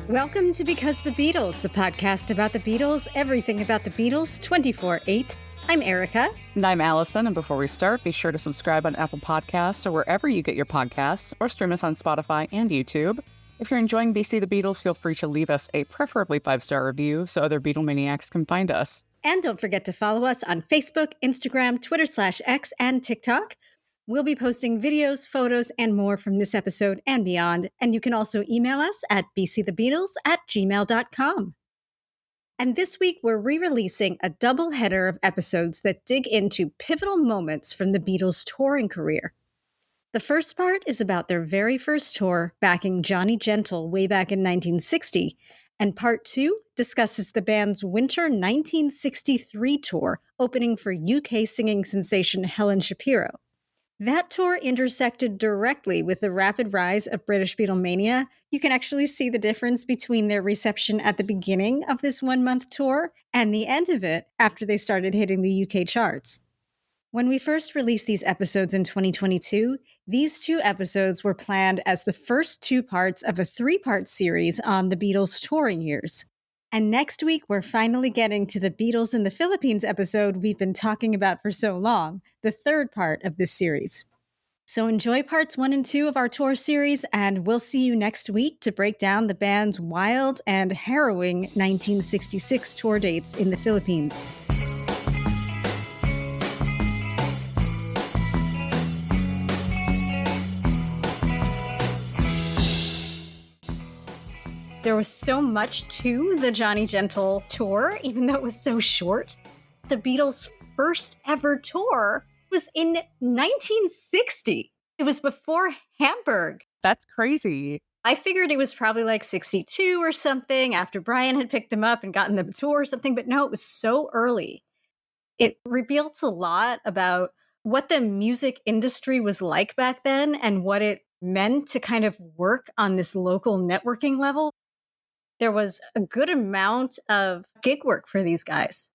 Welcome to Because the Beatles, the podcast about the Beatles, everything about the Beatles, 24/8. I'm Erica. And I'm Allison. And before we start, be sure to subscribe on Apple Podcasts or wherever you get your podcasts, or stream us on Spotify and YouTube. If you're enjoying BC the Beatles, feel free to leave us a preferably 5-star review so other Beatlemaniacs can find us. And don't forget to follow us on Facebook, Instagram, Twitter/X, and TikTok. We'll be posting videos, photos, and more from this episode and beyond. And you can also email us at bcthebeatles@gmail.com. And this week, we're re-releasing a double header of episodes that dig into pivotal moments from the Beatles' touring career. The first part is about their very first tour, backing Johnny Gentle way back in 1960, and part 2 discusses the band's winter 1963 tour, opening for UK singing sensation Helen Shapiro. That tour intersected directly with the rapid rise of British Beatlemania. You can actually see the difference between their reception at the beginning of this one-month tour and the end of it after they started hitting the UK charts. When we first released these episodes in 2022, these 2 episodes were planned as the first 2 parts of a 3-part series on the Beatles' touring years. And next week, we're finally getting to the Beatles in the Philippines episode we've been talking about for so long, the 3rd part of this series. So enjoy parts 1 and 2 of our tour series, and we'll see you next week to break down the band's wild and harrowing 1966 tour dates in the Philippines. There was so much to the Johnny Gentle tour, even though it was so short. The Beatles' first ever tour was in 1960. It was before Hamburg. That's crazy. I figured it was probably like 62 or something after Brian had picked them up and gotten them a tour or something, but no, it was so early. It reveals a lot about what the music industry was like back then and what it meant to kind of work on this local networking level. There was a good amount of gig work for these guys.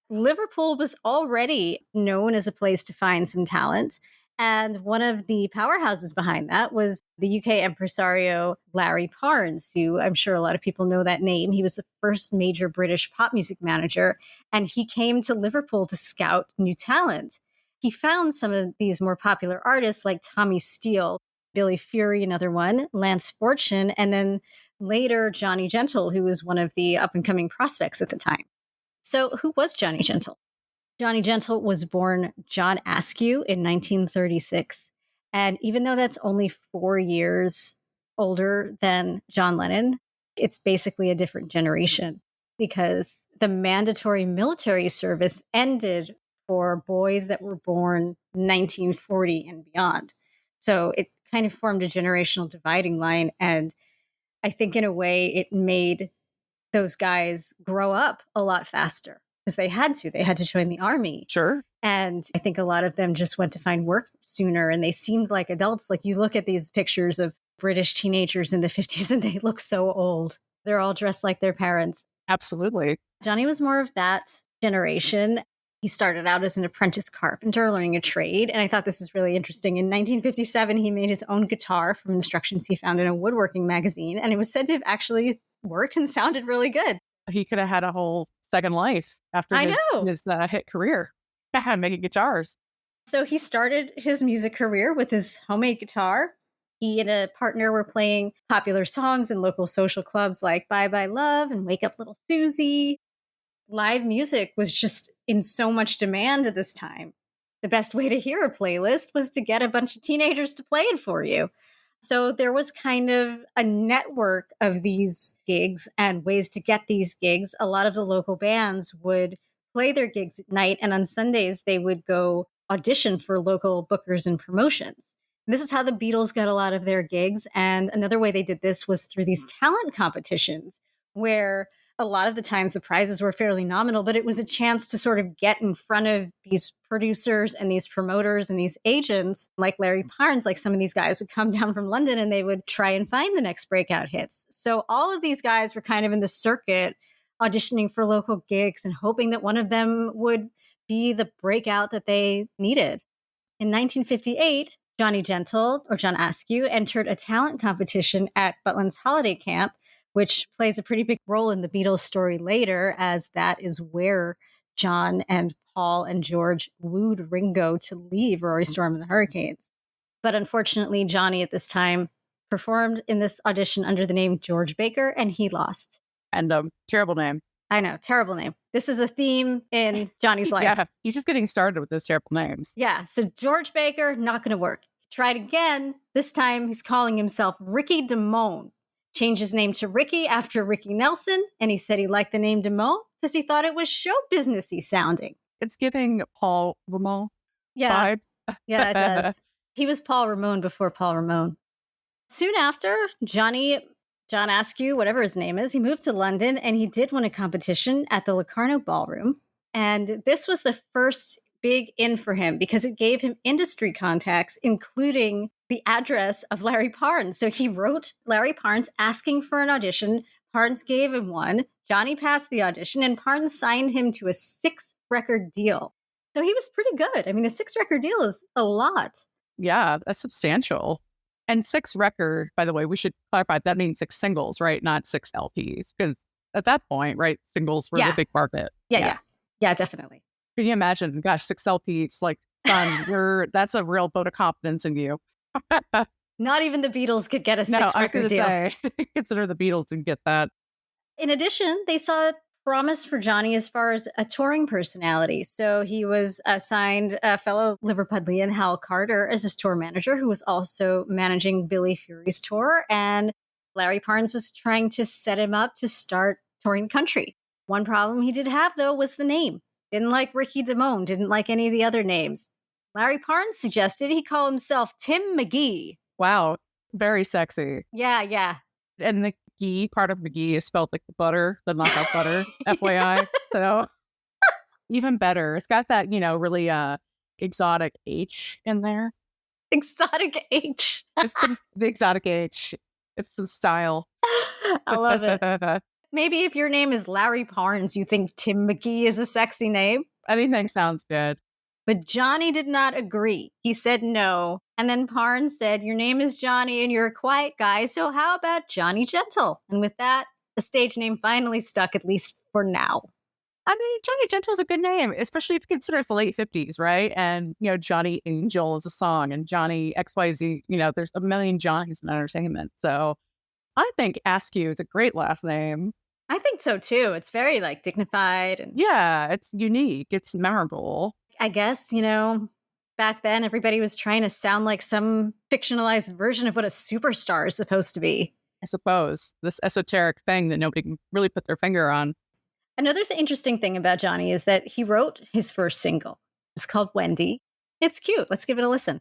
Liverpool was already known as a place to find some talent. And one of the powerhouses behind that was the UK impresario Larry Parnes, who I'm sure a lot of people know that name. He was the first major British pop music manager, and he came to Liverpool to scout new talent. He found some of these more popular artists like Tommy Steele, Billy Fury, another one, Lance Fortune, and then later Johnny Gentle, who was one of the up-and-coming prospects at the time. So who was Johnny Gentle? Johnny Gentle was born John Askew in 1936. And even though that's only 4 years older than John Lennon, it's basically a different generation because the mandatory military service ended for boys that were born 1940 and beyond. So it kind of formed a generational dividing line. And I think in a way it made those guys grow up a lot faster because they had to. They had to join the army. Sure. And I think a lot of them just went to find work sooner and they seemed like adults. Like you look at these pictures of British teenagers in the 50s and they look so old. They're all dressed like their parents. Absolutely. Johnny was more of that generation. He started out as an apprentice carpenter, learning a trade. And I thought this was really interesting. In 1957, he made his own guitar from instructions he found in a woodworking magazine. And it was said to have actually worked and sounded really good. He could have had a whole second life after his hit career, making guitars. So he started his music career with his homemade guitar. He and a partner were playing popular songs in local social clubs like Bye Bye Love and Wake Up Little Susie. Live music was just in so much demand at this time. The best way to hear a playlist was to get a bunch of teenagers to play it for you. So there was kind of a network of these gigs and ways to get these gigs. A lot of the local bands would play their gigs at night, and on Sundays they would go audition for local bookers and promotions. And this is how the Beatles got a lot of their gigs. And another way they did this was through these talent competitions where a lot of the times the prizes were fairly nominal, but it was a chance to sort of get in front of these producers and these promoters and these agents like Larry Parnes. Like some of these guys would come down from London and they would try and find the next breakout hits. So all of these guys were kind of in the circuit auditioning for local gigs and hoping that one of them would be the breakout that they needed. In 1958, Johnny Gentle, or John Askew, entered a talent competition at Butlin's Holiday Camp which plays a pretty big role in the Beatles story later, as that is where John and Paul and George wooed Ringo to leave Rory Storm and the Hurricanes. But unfortunately, Johnny at this time performed in this audition under the name George Baker, and he lost. And terrible name. I know, terrible name. This is a theme in Johnny's life. Yeah, he's just getting started with those terrible names. Yeah, so George Baker, not going to work. Tried again. This time he's calling himself Ricky Damone. Changed his name to Ricky after Ricky Nelson, and he said he liked the name Damone because he thought it was show businessy sounding. It's giving Paul Ramon vibe. Yeah, it does. He was Paul Ramon before Paul Ramon. Soon after, John Askew, whatever his name is, he moved to London and he did win a competition at the Locarno Ballroom. And this was the first big in for him because it gave him industry contacts, including the address of Larry Parnes. So he wrote Larry Parnes asking for an audition. Parnes gave him one. Johnny passed the audition and Parnes signed him to a 6-record deal. So he was pretty good. I mean, a 6-record deal is a lot. Yeah, that's substantial. And 6 record, by the way, we should clarify, that means 6 singles, right? Not 6 LPs. Because at that point, right, singles were the big market. Yeah, definitely. Can you imagine? Gosh, 6 LPs, like, son, that's a real vote of confidence in you. Not even the Beatles could get a 6-record deal. I was going to say, consider the Beatles and get that. In addition, they saw promise for Johnny as far as a touring personality. So he was assigned a fellow Liverpudlian, Hal Carter, as his tour manager, who was also managing Billy Fury's tour. And Larry Parnes was trying to set him up to start touring the country. One problem he did have, though, was the name. Didn't like Ricky Damone, didn't like any of the other names. Larry Parnes suggested he call himself Tim McGee. Wow, very sexy. Yeah. And the ghee, part of McGee is spelled like the butter, the knockout butter, FYI. So even better. It's got that, really exotic H in there. Exotic H. It's the exotic H. It's the style. I love it. Maybe if your name is Larry Parnes, you think Tim McGee is a sexy name? Anything sounds good. But Johnny did not agree. He said no. And then Parnes said, your name is Johnny and you're a quiet guy, so how about Johnny Gentle? And with that, the stage name finally stuck, at least for now. I mean, Johnny Gentle is a good name, especially if you consider it's the late 50s, right? And, Johnny Angel is a song and Johnny XYZ, there's a million Johnnies in entertainment. So I think Askew is a great last name. I think so too. It's very dignified. And yeah, it's unique. It's memorable. I guess, back then everybody was trying to sound like some fictionalized version of what a superstar is supposed to be. I suppose. This esoteric thing that nobody can really put their finger on. Another interesting thing about Johnny is that he wrote his first single. It's called Wendy. It's cute. Let's give it a listen.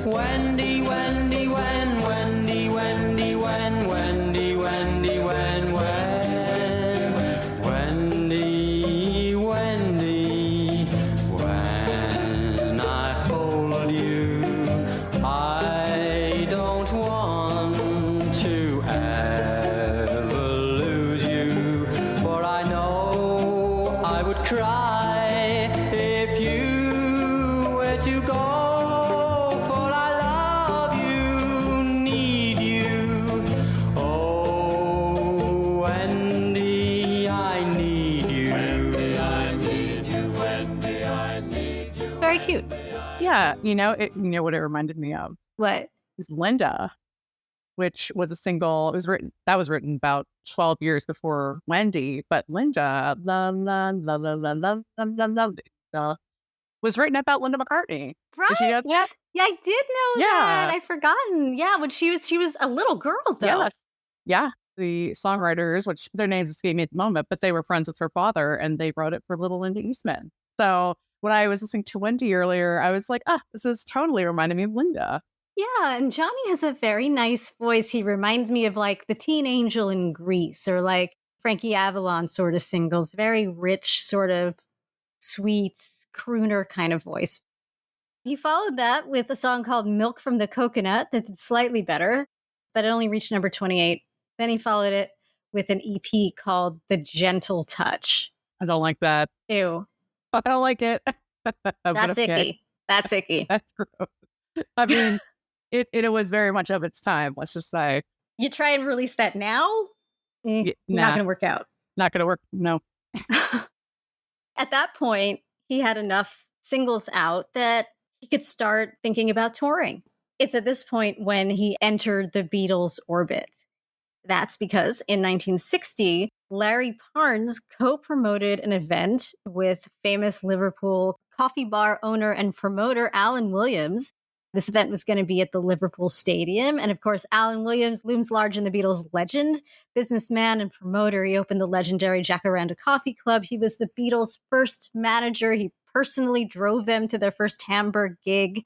Wendy, Wendy, when, Wendy, Wendy, when, Wendy, Wendy, when, Wendy, Wendy, when I hold you, I don't want to ever lose you, for I know I would cry if you were to go. Cute. Yeah, what it reminded me of? What? Is Linda, which was a single. That was written about 12 years before Wendy, but Linda, la la la la la la la la, was written about Linda McCartney. Right? Did you know that? Yeah, I did know that. I'd forgotten. Yeah, when she was a little girl though. Yes. Yeah. The songwriters, which their names escape me at the moment, but they were friends with her father, and they wrote it for little Linda Eastman. So when I was listening to Wendy earlier, I was like, this is totally reminding me of Linda. Yeah, and Johnny has a very nice voice. He reminds me of the Teen Angel in Grease or Frankie Avalon sort of singles. Very rich, sort of sweet, crooner kind of voice. He followed that with a song called Milk from the Coconut that did slightly better, but it only reached number 28. Then he followed it with an EP called The Gentle Touch. I don't like that. Ew. I don't like it. That's icky. That's icky. That's gross. I mean, it was very much of its time. Let's just say, You try and release that now, not nah, going to work out. not going to work. No. At that point, he had enough singles out that he could start thinking about touring. It's at this point when he entered the Beatles' orbit. That's because in 1960, Larry Parnes co promoted an event with famous Liverpool coffee bar owner and promoter Alan Williams. This event was going to be at the Liverpool Stadium. And of course, Alan Williams looms large in the Beatles' legend. Businessman and promoter, he opened the legendary Jacaranda Coffee Club. He was the Beatles' first manager. He personally drove them to their first Hamburg gig.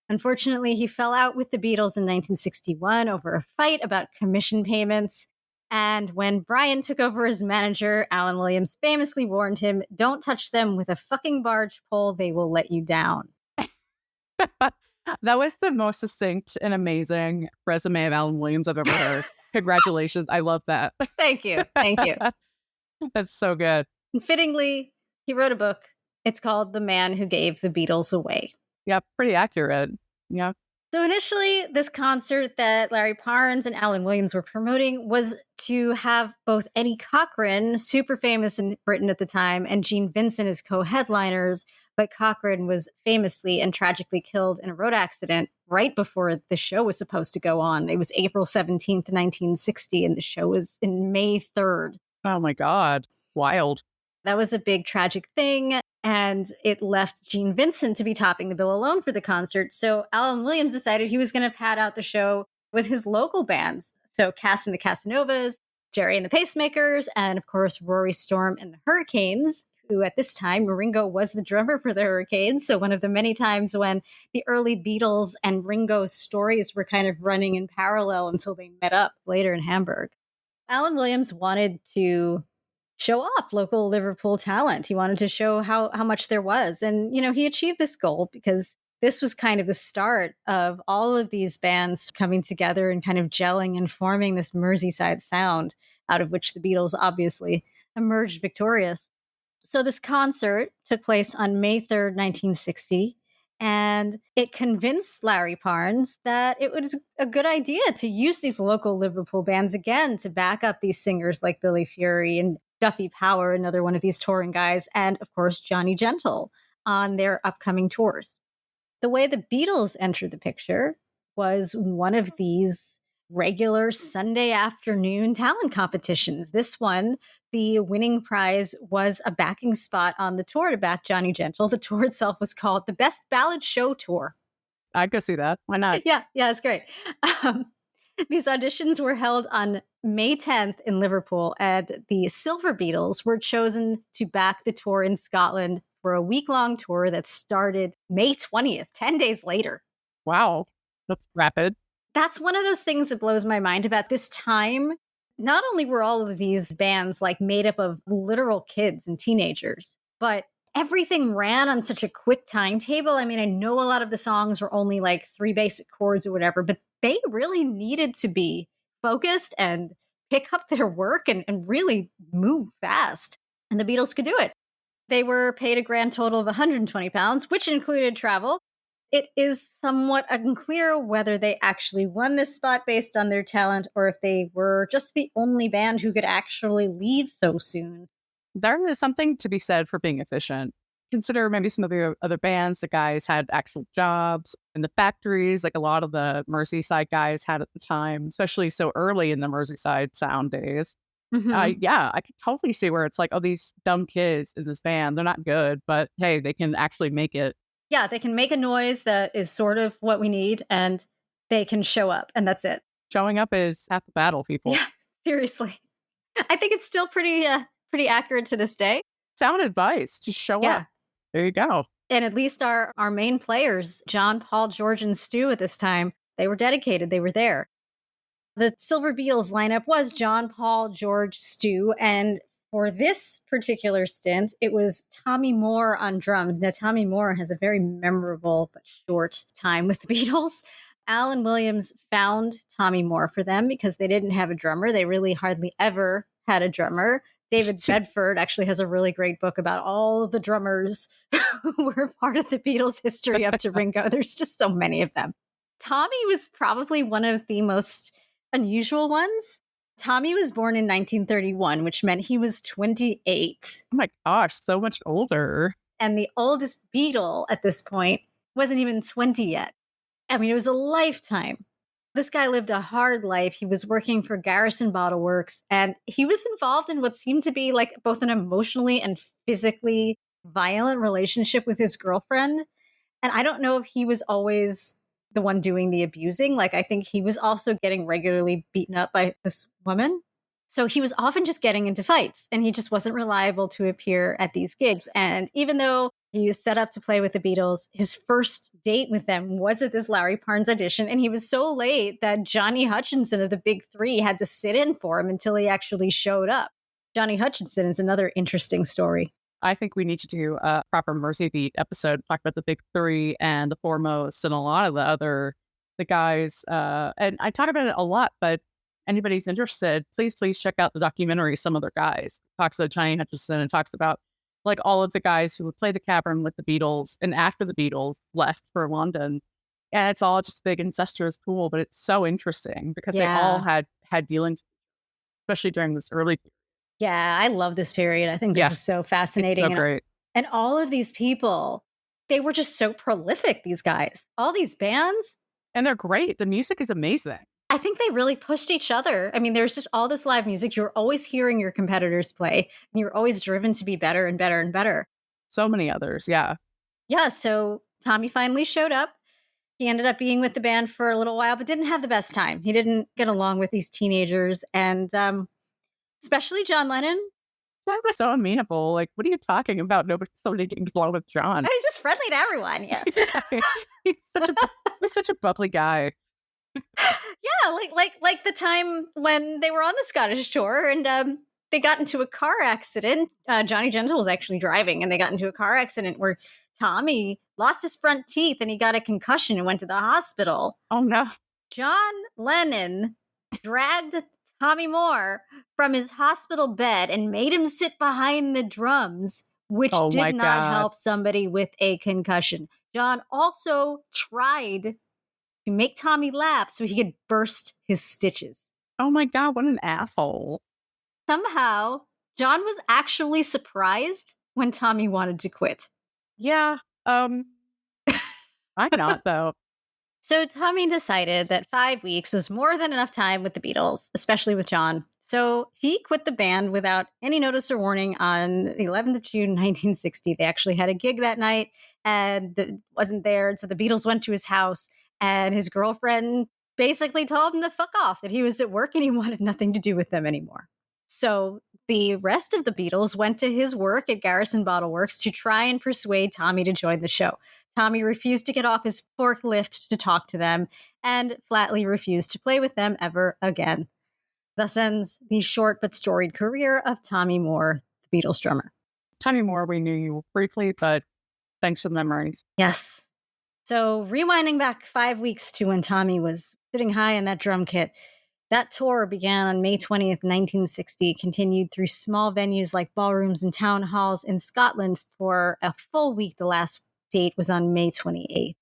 Unfortunately, he fell out with the Beatles in 1961 over a fight about commission payments. And when Brian took over as manager, Alan Williams famously warned him, "Don't touch them with a fucking barge pole, they will let you down." That was the most succinct and amazing resume of Alan Williams I've ever heard. Congratulations. I love that. Thank you. Thank you. That's so good. And fittingly, he wrote a book. It's called The Man Who Gave the Beatles Away. Yeah, pretty accurate. Yeah. So initially, this concert that Larry Parnes and Alan Williams were promoting was to have both Eddie Cochran, super famous in Britain at the time, and Gene Vincent as co-headliners. But Cochran was famously and tragically killed in a road accident right before the show was supposed to go on. It was April 17th, 1960, and the show was in May 3rd. Oh my God. Wild. That was a big tragic thing, and it left Gene Vincent to be topping the bill alone for the concert. So Alan Williams decided he was going to pad out the show with his local bands. So Cass and the Casanovas, Jerry and the Pacemakers, and of course, Rory Storm and the Hurricanes, who at this time, Ringo was the drummer for the Hurricanes. So one of the many times when the early Beatles and Ringo's stories were kind of running in parallel until they met up later in Hamburg. Alan Williams wanted to show off local Liverpool talent. He wanted to show how much there was. And, he achieved this goal because this was kind of the start of all of these bands coming together and kind of gelling and forming this Merseyside sound, out of which the Beatles obviously emerged victorious. So this concert took place on May 3rd, 1960. And it convinced Larry Parnes that it was a good idea to use these local Liverpool bands again to back up these singers like Billy Fury and Duffy Power, another one of these touring guys, and of course, Johnny Gentle on their upcoming tours. The way the Beatles entered the picture was one of these regular Sunday afternoon talent competitions. This one, the winning prize was a backing spot on the tour to back Johnny Gentle. The tour itself was called the Best Ballad Show Tour. I could see that. Why not? Yeah, it's great. These auditions were held on May 10th in Liverpool, and the Silver Beatles were chosen to back the tour in Scotland for a week-long tour that started May 20th, 10 days later. Wow. That's rapid. That's one of those things that blows my mind about this time. Not only were all of these bands like made up of literal kids and teenagers, but everything ran on such a quick timetable. I mean, I know a lot of the songs were only like 3 basic chords or whatever, but they really needed to be focused and pick up their work and really move fast. And the Beatles could do it. They were paid a grand total of £120, which included travel. It is somewhat unclear whether they actually won this spot based on their talent or if they were just the only band who could actually leave so soon. There is something to be said for being efficient. Consider maybe some of the other bands, the guys had actual jobs in the factories, like a lot of the Merseyside guys had at the time, especially so early in the Merseyside sound days. Mm-hmm. Yeah, I could totally see where it's like, oh, these dumb kids in this band, they're not good, but hey, they can actually make it. Yeah, they can make a noise that is sort of what we need, and they can show up, and that's it. Showing up is half the battle, people. Yeah, seriously. I think it's still pretty accurate to this day. Sound advice, just show Yeah. up. There you go. And at least our main players, John, Paul, George, and Stu at this time, they were dedicated. They were there. The Silver Beatles lineup was John, Paul, George, Stu, and for this particular stint, it was Tommy Moore on drums. Now, Tommy Moore has a very memorable but short time with the Beatles. Alan Williams found Tommy Moore for them because they didn't have a drummer. They really hardly ever had a drummer. David Bedford actually has a really great book about all of the drummers who were part of the Beatles' history up to Ringo. There's just so many of them. Tommy was probably one of the most unusual ones. Tommy was born in 1931, which meant he was 28. Oh my gosh, so much older. And the oldest Beatle at this point wasn't even 20 yet. I mean, it was a lifetime. This guy lived a hard life. He was working for Garrison Bottle Works, and he was involved in what seemed to be like both an emotionally and physically violent relationship with his girlfriend. And I don't know if he was always the one doing the abusing. Like, I think he was also getting regularly beaten up by this woman. So he was often just getting into fights, and he just wasn't reliable to appear at these gigs. And even though he was set up to play with the Beatles, his first date with them was at this Larry Parnes audition, and he was so late that Johnny Hutchinson of the Big Three had to sit in for him until he actually showed up. Johnny Hutchinson is another interesting story. I think we need to do a proper Mercy Beat episode, talk about the Big Three and the Foremost and a lot of the guys. And I talk about it a lot, but anybody's interested, please check out the documentary, Some Other Guys. It talks about Johnny Hutchinson and talks about like all of the guys who would play the cavern with the Beatles and after the Beatles left for London. And it's all just big incestuous pool, but it's so interesting because they all had dealings, especially during this early period. Yeah, I love this period. I think this is so fascinating. It's so great. And all of these people, they were just so prolific, these guys. All these bands. And they're great. The music is amazing. I think they really pushed each other. I mean, there's just all this live music. You're always hearing your competitors play, and you're always driven to be better and better and better. So many others, yeah. Yeah, so Tommy finally showed up. He ended up being with the band for a little while, but didn't have the best time. He didn't get along with these teenagers, and especially John Lennon. That was so amenable. Like, what are you talking about? Somebody getting along with John. He's just friendly to everyone. Yeah, he's such a bubbly guy. Yeah, like the time when they were on the Scottish tour and they got into a car accident. Johnny Gentle was actually driving, and they got into a car accident where Tommy lost his front teeth and he got a concussion and went to the hospital. Oh no! John Lennon dragged Tommy Moore from his hospital bed and made him sit behind the drums, which did not help somebody with a concussion. John also tried to make Tommy laugh so he could burst his stitches. Oh my God, what an asshole. Somehow, John was actually surprised when Tommy wanted to quit. Yeah, I'm not, though. So Tommy decided that 5 weeks was more than enough time with the Beatles, especially with John. So he quit the band without any notice or warning on the 11th of June, 1960. They actually had a gig that night and wasn't there. So the Beatles went to his house, and his girlfriend basically told him to fuck off, that he was at work and he wanted nothing to do with them anymore. So the rest of the Beatles went to his work at Garrison Bottle Works to try and persuade Tommy to join the show. Tommy refused to get off his forklift to talk to them and flatly refused to play with them ever again. Thus ends the short but storied career of Tommy Moore, the Beatles drummer. Tommy Moore, we knew you briefly, but thanks for the memories. Yes. So rewinding back 5 weeks to when Tommy was sitting high in that drum kit, that tour began on May 20th, 1960, continued through small venues like ballrooms and town halls in Scotland for a full week. The last date was on May 28th.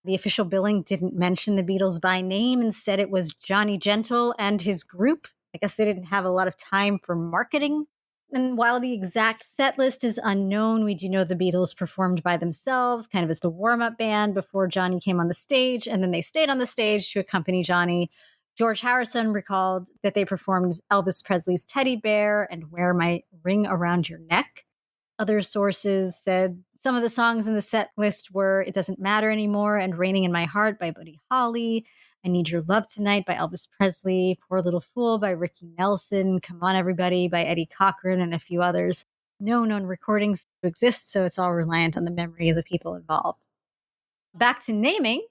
The official billing didn't mention the Beatles by name. Instead, it was Johnny Gentle and his group. I guess they didn't have a lot of time for marketing. And while the exact set list is unknown, we do know the Beatles performed by themselves, kind of as the warm-up band before Johnny came on the stage, and then they stayed on the stage to accompany Johnny. George Harrison recalled that they performed Elvis Presley's Teddy Bear and Wear My Ring Around Your Neck. Other sources said some of the songs in the set list were It Doesn't Matter Anymore and Raining in My Heart by Buddy Holly, I Need Your Love Tonight by Elvis Presley, Poor Little Fool by Ricky Nelson, Come On Everybody by Eddie Cochran, and a few others. No known recordings exist, so it's all reliant on the memory of the people involved. Back to naming,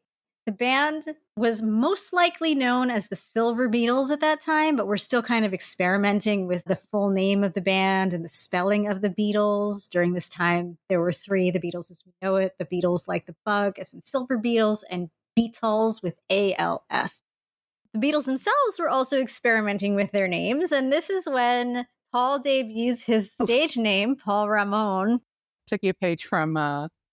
the band was most likely known as the Silver Beatles at that time, but we're still kind of experimenting with the full name of the band and the spelling of the Beatles. During this time, there were three, the Beatles as we know it, the Beatles like the bug, as in Silver Beatles, and Beatles with ALS. The Beatles themselves were also experimenting with their names, and this is when Paul debuts his stage name, Paul Ramon. Took you a page from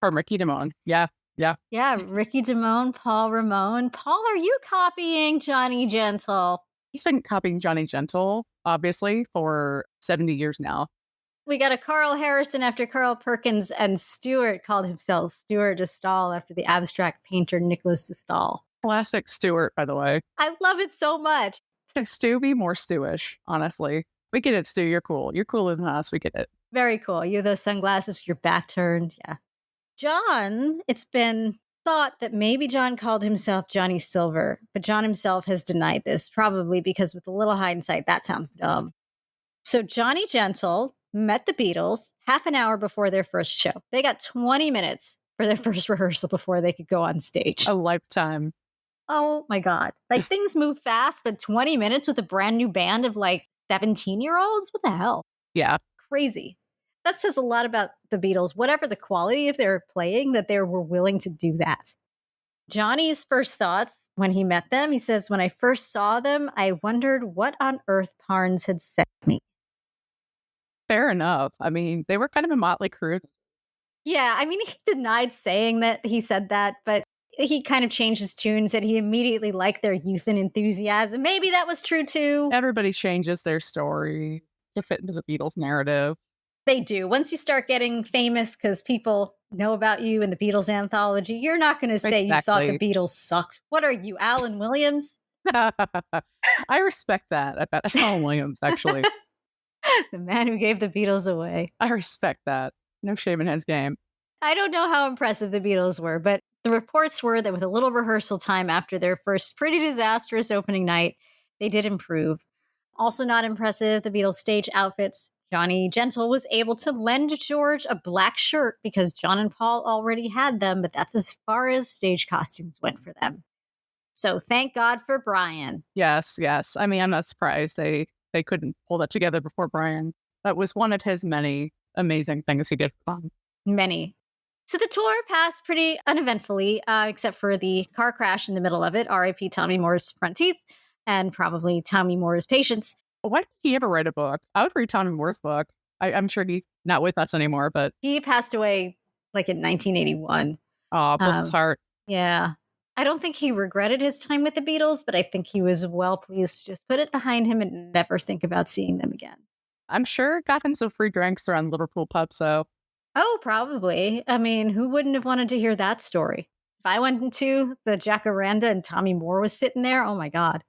Ricky Damone. Yeah. Yeah, Ricky Damone, Paul Ramon. Paul, are you copying Johnny Gentle? He's been copying Johnny Gentle, obviously, for 70 years now. We got a Carl Harrison after Carl Perkins, and Stewart called himself Stewart de Stael after the abstract painter Nicholas de Stael. Classic Stewart, by the way. I love it so much. Can Stu be more Stewish, honestly? We get it, Stu. You're cool. You're cooler than us. We get it. Very cool. You have those sunglasses, your back turned. Yeah. John, it's been thought that maybe John called himself Johnny Silver, but John himself has denied this, probably because with a little hindsight, that sounds dumb. So Johnny Gentle met the Beatles half an hour before their first show. They got 20 minutes for their first rehearsal before they could go on stage. A lifetime. Oh my God. Like things move fast, but 20 minutes with a brand new band of like 17-year-olds? What the hell? Yeah. Crazy. That says a lot about the Beatles, whatever the quality of their playing, that they were willing to do that. Johnny's first thoughts when he met them, he says, when I first saw them, I wondered what on earth Parnes had sent me. Fair enough. I mean, they were kind of a motley crew. Yeah, I mean, he denied saying that he said that, but he kind of changed his tune, said he immediately liked their youth and enthusiasm. Maybe that was true too. Everybody changes their story to fit into the Beatles narrative. They do. Once you start getting famous because people know about you in the Beatles anthology, you're not going to say you thought the Beatles sucked. What are you, Alan Williams? I respect that about Alan Williams, actually. The man who gave the Beatles away. I respect that. No shame in his game. I don't know how impressive the Beatles were, but the reports were that with a little rehearsal time after their first pretty disastrous opening night, they did improve. Also not impressive, the Beatles' stage outfits. Johnny Gentle was able to lend George a black shirt because John and Paul already had them, but that's as far as stage costumes went for them. So thank God for Brian. Yes. I mean, I'm not surprised they couldn't pull that together before Brian. That was one of his many amazing things he did for fun. Many. So the tour passed pretty uneventfully, except for the car crash in the middle of it, R.I.P. Tommy Moore's front teeth, and probably Tommy Moore's patience. Why did he ever write a book? I would read Tommy Moore's book. I'm sure he's not with us anymore, but... He passed away like in 1981. Oh, bless his heart. Yeah. I don't think he regretted his time with the Beatles, but I think he was well pleased to just put it behind him and never think about seeing them again. I'm sure it got him some free drinks around Liverpool pub, so... Oh, probably. I mean, who wouldn't have wanted to hear that story? If I went into the Jacaranda and Tommy Moore was sitting there, oh my God.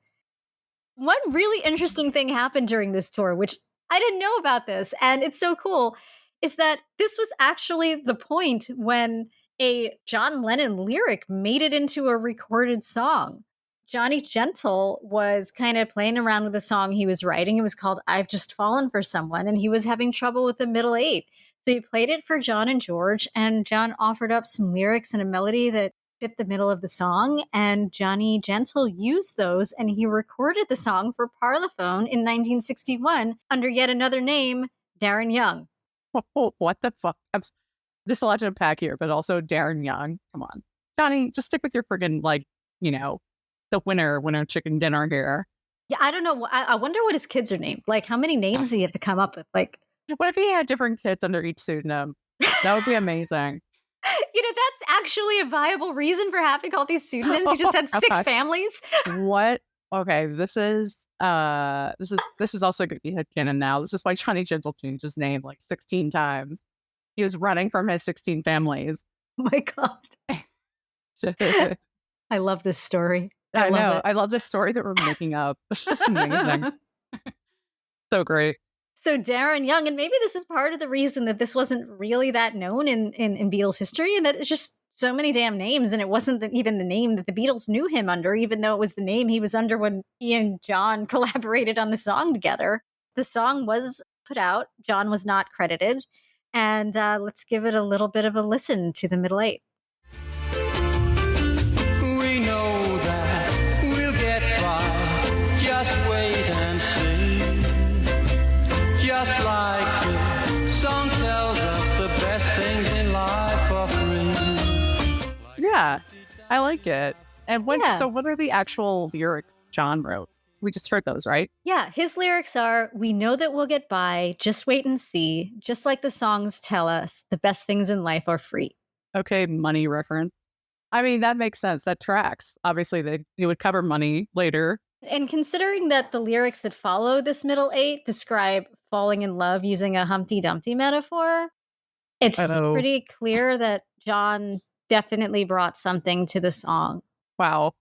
One really interesting thing happened during this tour, which I didn't know about this, and it's so cool, is that this was actually the point when a John Lennon lyric made it into a recorded song. Johnny Gentle was kind of playing around with a song he was writing. It was called I've Just Fallen for Someone, and he was having trouble with the middle eight. So he played it for John and George, and John offered up some lyrics and a melody that fit the middle of the song, and Johnny Gentle used those, and he recorded the song for Parlophone in 1961 under yet another name, Darren Young. Oh, what the fuck? There's a lot to unpack here, but also Darren Young. Come on. Johnny, just stick with your friggin', the winner chicken dinner here. Yeah, I don't know. I wonder what his kids are named. Like, how many names does he have to come up with? Like, what if he had different kids under each pseudonym? That would be amazing. That's actually a viable reason for having all these pseudonyms. He just had 6 families. What? Okay, this is also going to be headcanon now. This is why Johnny Gentle changed his name like 16 times. He was running from his 16 families. Oh my God. I love this story. I know. I love this story that we're making up. It's just amazing. So great. So Darren Young, and maybe this is part of the reason that this wasn't really that known in Beatles history, and that it's just so many damn names, and it wasn't even the name that the Beatles knew him under, even though it was the name he was under when he and John collaborated on the song together. The song was put out. John was not credited. And let's give it a little bit of a listen to the middle eight. We know that we'll get by. Just wait and see. Just like the song tells us, the best things in life are free. Yeah, I like it. And so what are the actual lyrics John wrote? We just heard those, right? Yeah, his lyrics are, "We know that we'll get by, just wait and see. Just like the songs tell us, the best things in life are free." Okay, money reference. I mean, that makes sense. That tracks. Obviously, they would cover money later. And considering that the lyrics that follow this middle eight describe falling in love using a Humpty Dumpty metaphor, I it's know. pretty clear that John definitely brought something to the song. Wow.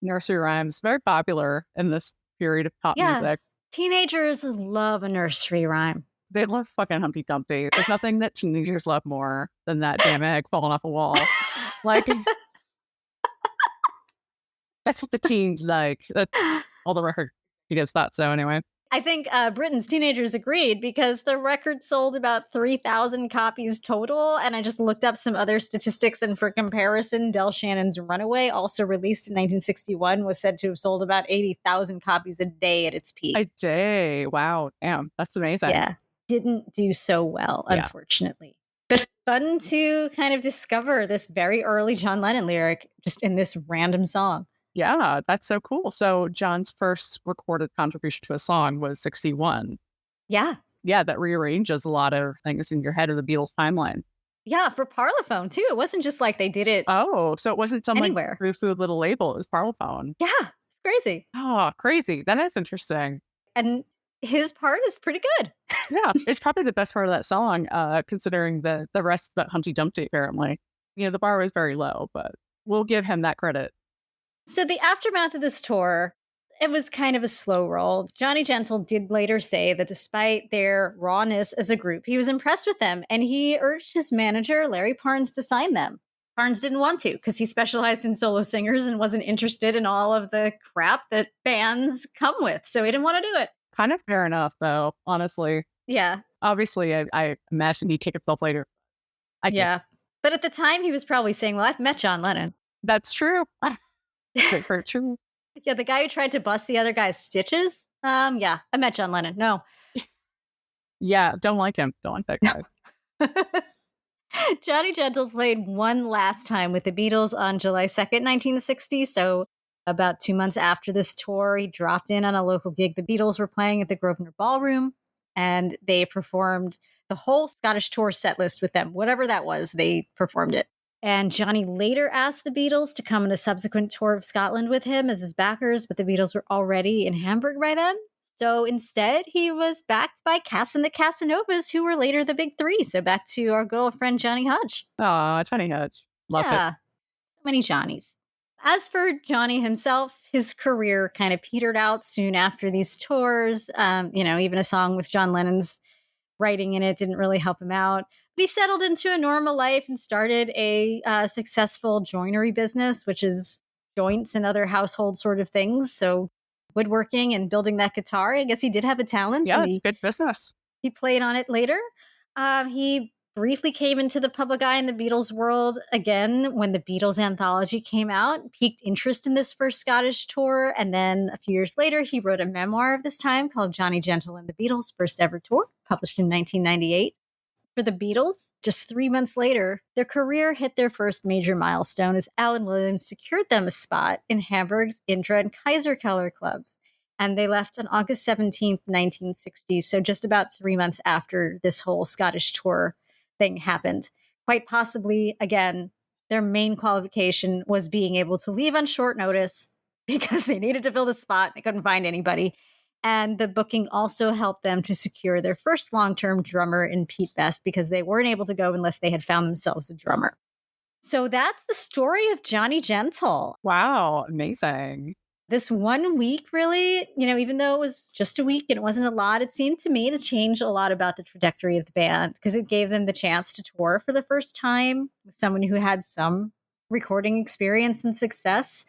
Nursery rhymes, very popular in this period of pop Yeah, music. teenagers love a nursery rhyme. They love fucking Humpty Dumpty. There's nothing that teenagers love more than that damn egg falling off a wall. Like, that's what the teens like. That's all the record executives thought so anyway. I think Britain's teenagers agreed because the record sold about 3,000 copies total. And I just looked up some other statistics. And for comparison, Del Shannon's Runaway, also released in 1961, was said to have sold about 80,000 copies a day at its peak. A day. Wow. Damn. That's amazing. Yeah, didn't do so well, Yeah. unfortunately. But fun to kind of discover this very early John Lennon lyric just in this random song. Yeah, that's so cool. So John's first recorded contribution to a song was 61. Yeah. Yeah, that rearranges a lot of things in your head of the Beatles timeline. Yeah, for Parlophone, too. It wasn't just like they did it Oh, so it wasn't some like anywhere. frou-frou little label. It was Parlophone. Yeah, it's crazy. Oh, crazy. That is interesting. And his part is pretty good. Yeah, it's probably the best part of that song, considering the rest of that Humpty Dumpty, apparently. You know, the bar was very low, but we'll give him that credit. So the aftermath of this tour, it was kind of a slow roll. Johnny Gentle did later say that despite their rawness as a group, he was impressed with them and he urged his manager, Larry Parnes, to sign them. Parnes didn't want to because he specialized in solo singers and wasn't interested in all of the crap that bands come with. So he didn't want to do it. Kind of fair enough, though, honestly. Yeah. Obviously, I imagine he'd kick himself later. Yeah. But at the time, he was probably saying, well, I've met John Lennon. That's true. Very true. Yeah, the guy who tried to bust the other guy's stitches. Yeah, I met John Lennon. No. Yeah, don't like him. Don't like that guy. Johnny Gentle played one last time with the Beatles on July 2nd, 1960. So about 2 months after this tour, he dropped in on a local gig the Beatles were playing at the Grosvenor Ballroom, and they performed the whole Scottish tour set list with them. Whatever that was, they performed it. And Johnny later asked the Beatles to come on a subsequent tour of Scotland with him as his backers, but the Beatles were already in Hamburg by then. So instead, he was backed by Cass and the Casanovas, who were later the Big Three. So back to our good old friend Johnny Hodge. Aw, Johnny Hodge. Love it. So many Johnnies. As for Johnny himself, his career kind of petered out soon after these tours. Even a song with John Lennon's writing in it didn't really help him out. But he settled into a normal life and started a successful joinery business, which is joints and other household sort of things. So woodworking and building that guitar. I guess he did have a talent. Yeah, and it's good business. he played on it later. He briefly came into the public eye in the Beatles world again when the Beatles anthology came out, piqued interest in this first Scottish tour. And then a few years later, he wrote a memoir of this time called Johnny Gentle and the Beatles' First Ever Tour, published in 1998. For the Beatles, just 3 months later, their career hit their first major milestone as Alan Williams secured them a spot in Hamburg's Indra and Kaiserkeller clubs. And they left on August 17th, 1960, so just about 3 months after this whole Scottish tour thing happened. Quite possibly, again, their main qualification was being able to leave on short notice because they needed to fill the spot. They couldn't find anybody. And the booking also helped them to secure their first long-term drummer in Pete Best because they weren't able to go unless they had found themselves a drummer. So that's the story of Johnny Gentle. Wow, amazing. This 1 week, really, even though it was just a week and it wasn't a lot, it seemed to me to change a lot about the trajectory of the band because it gave them the chance to tour for the first time with someone who had some recording experience and success.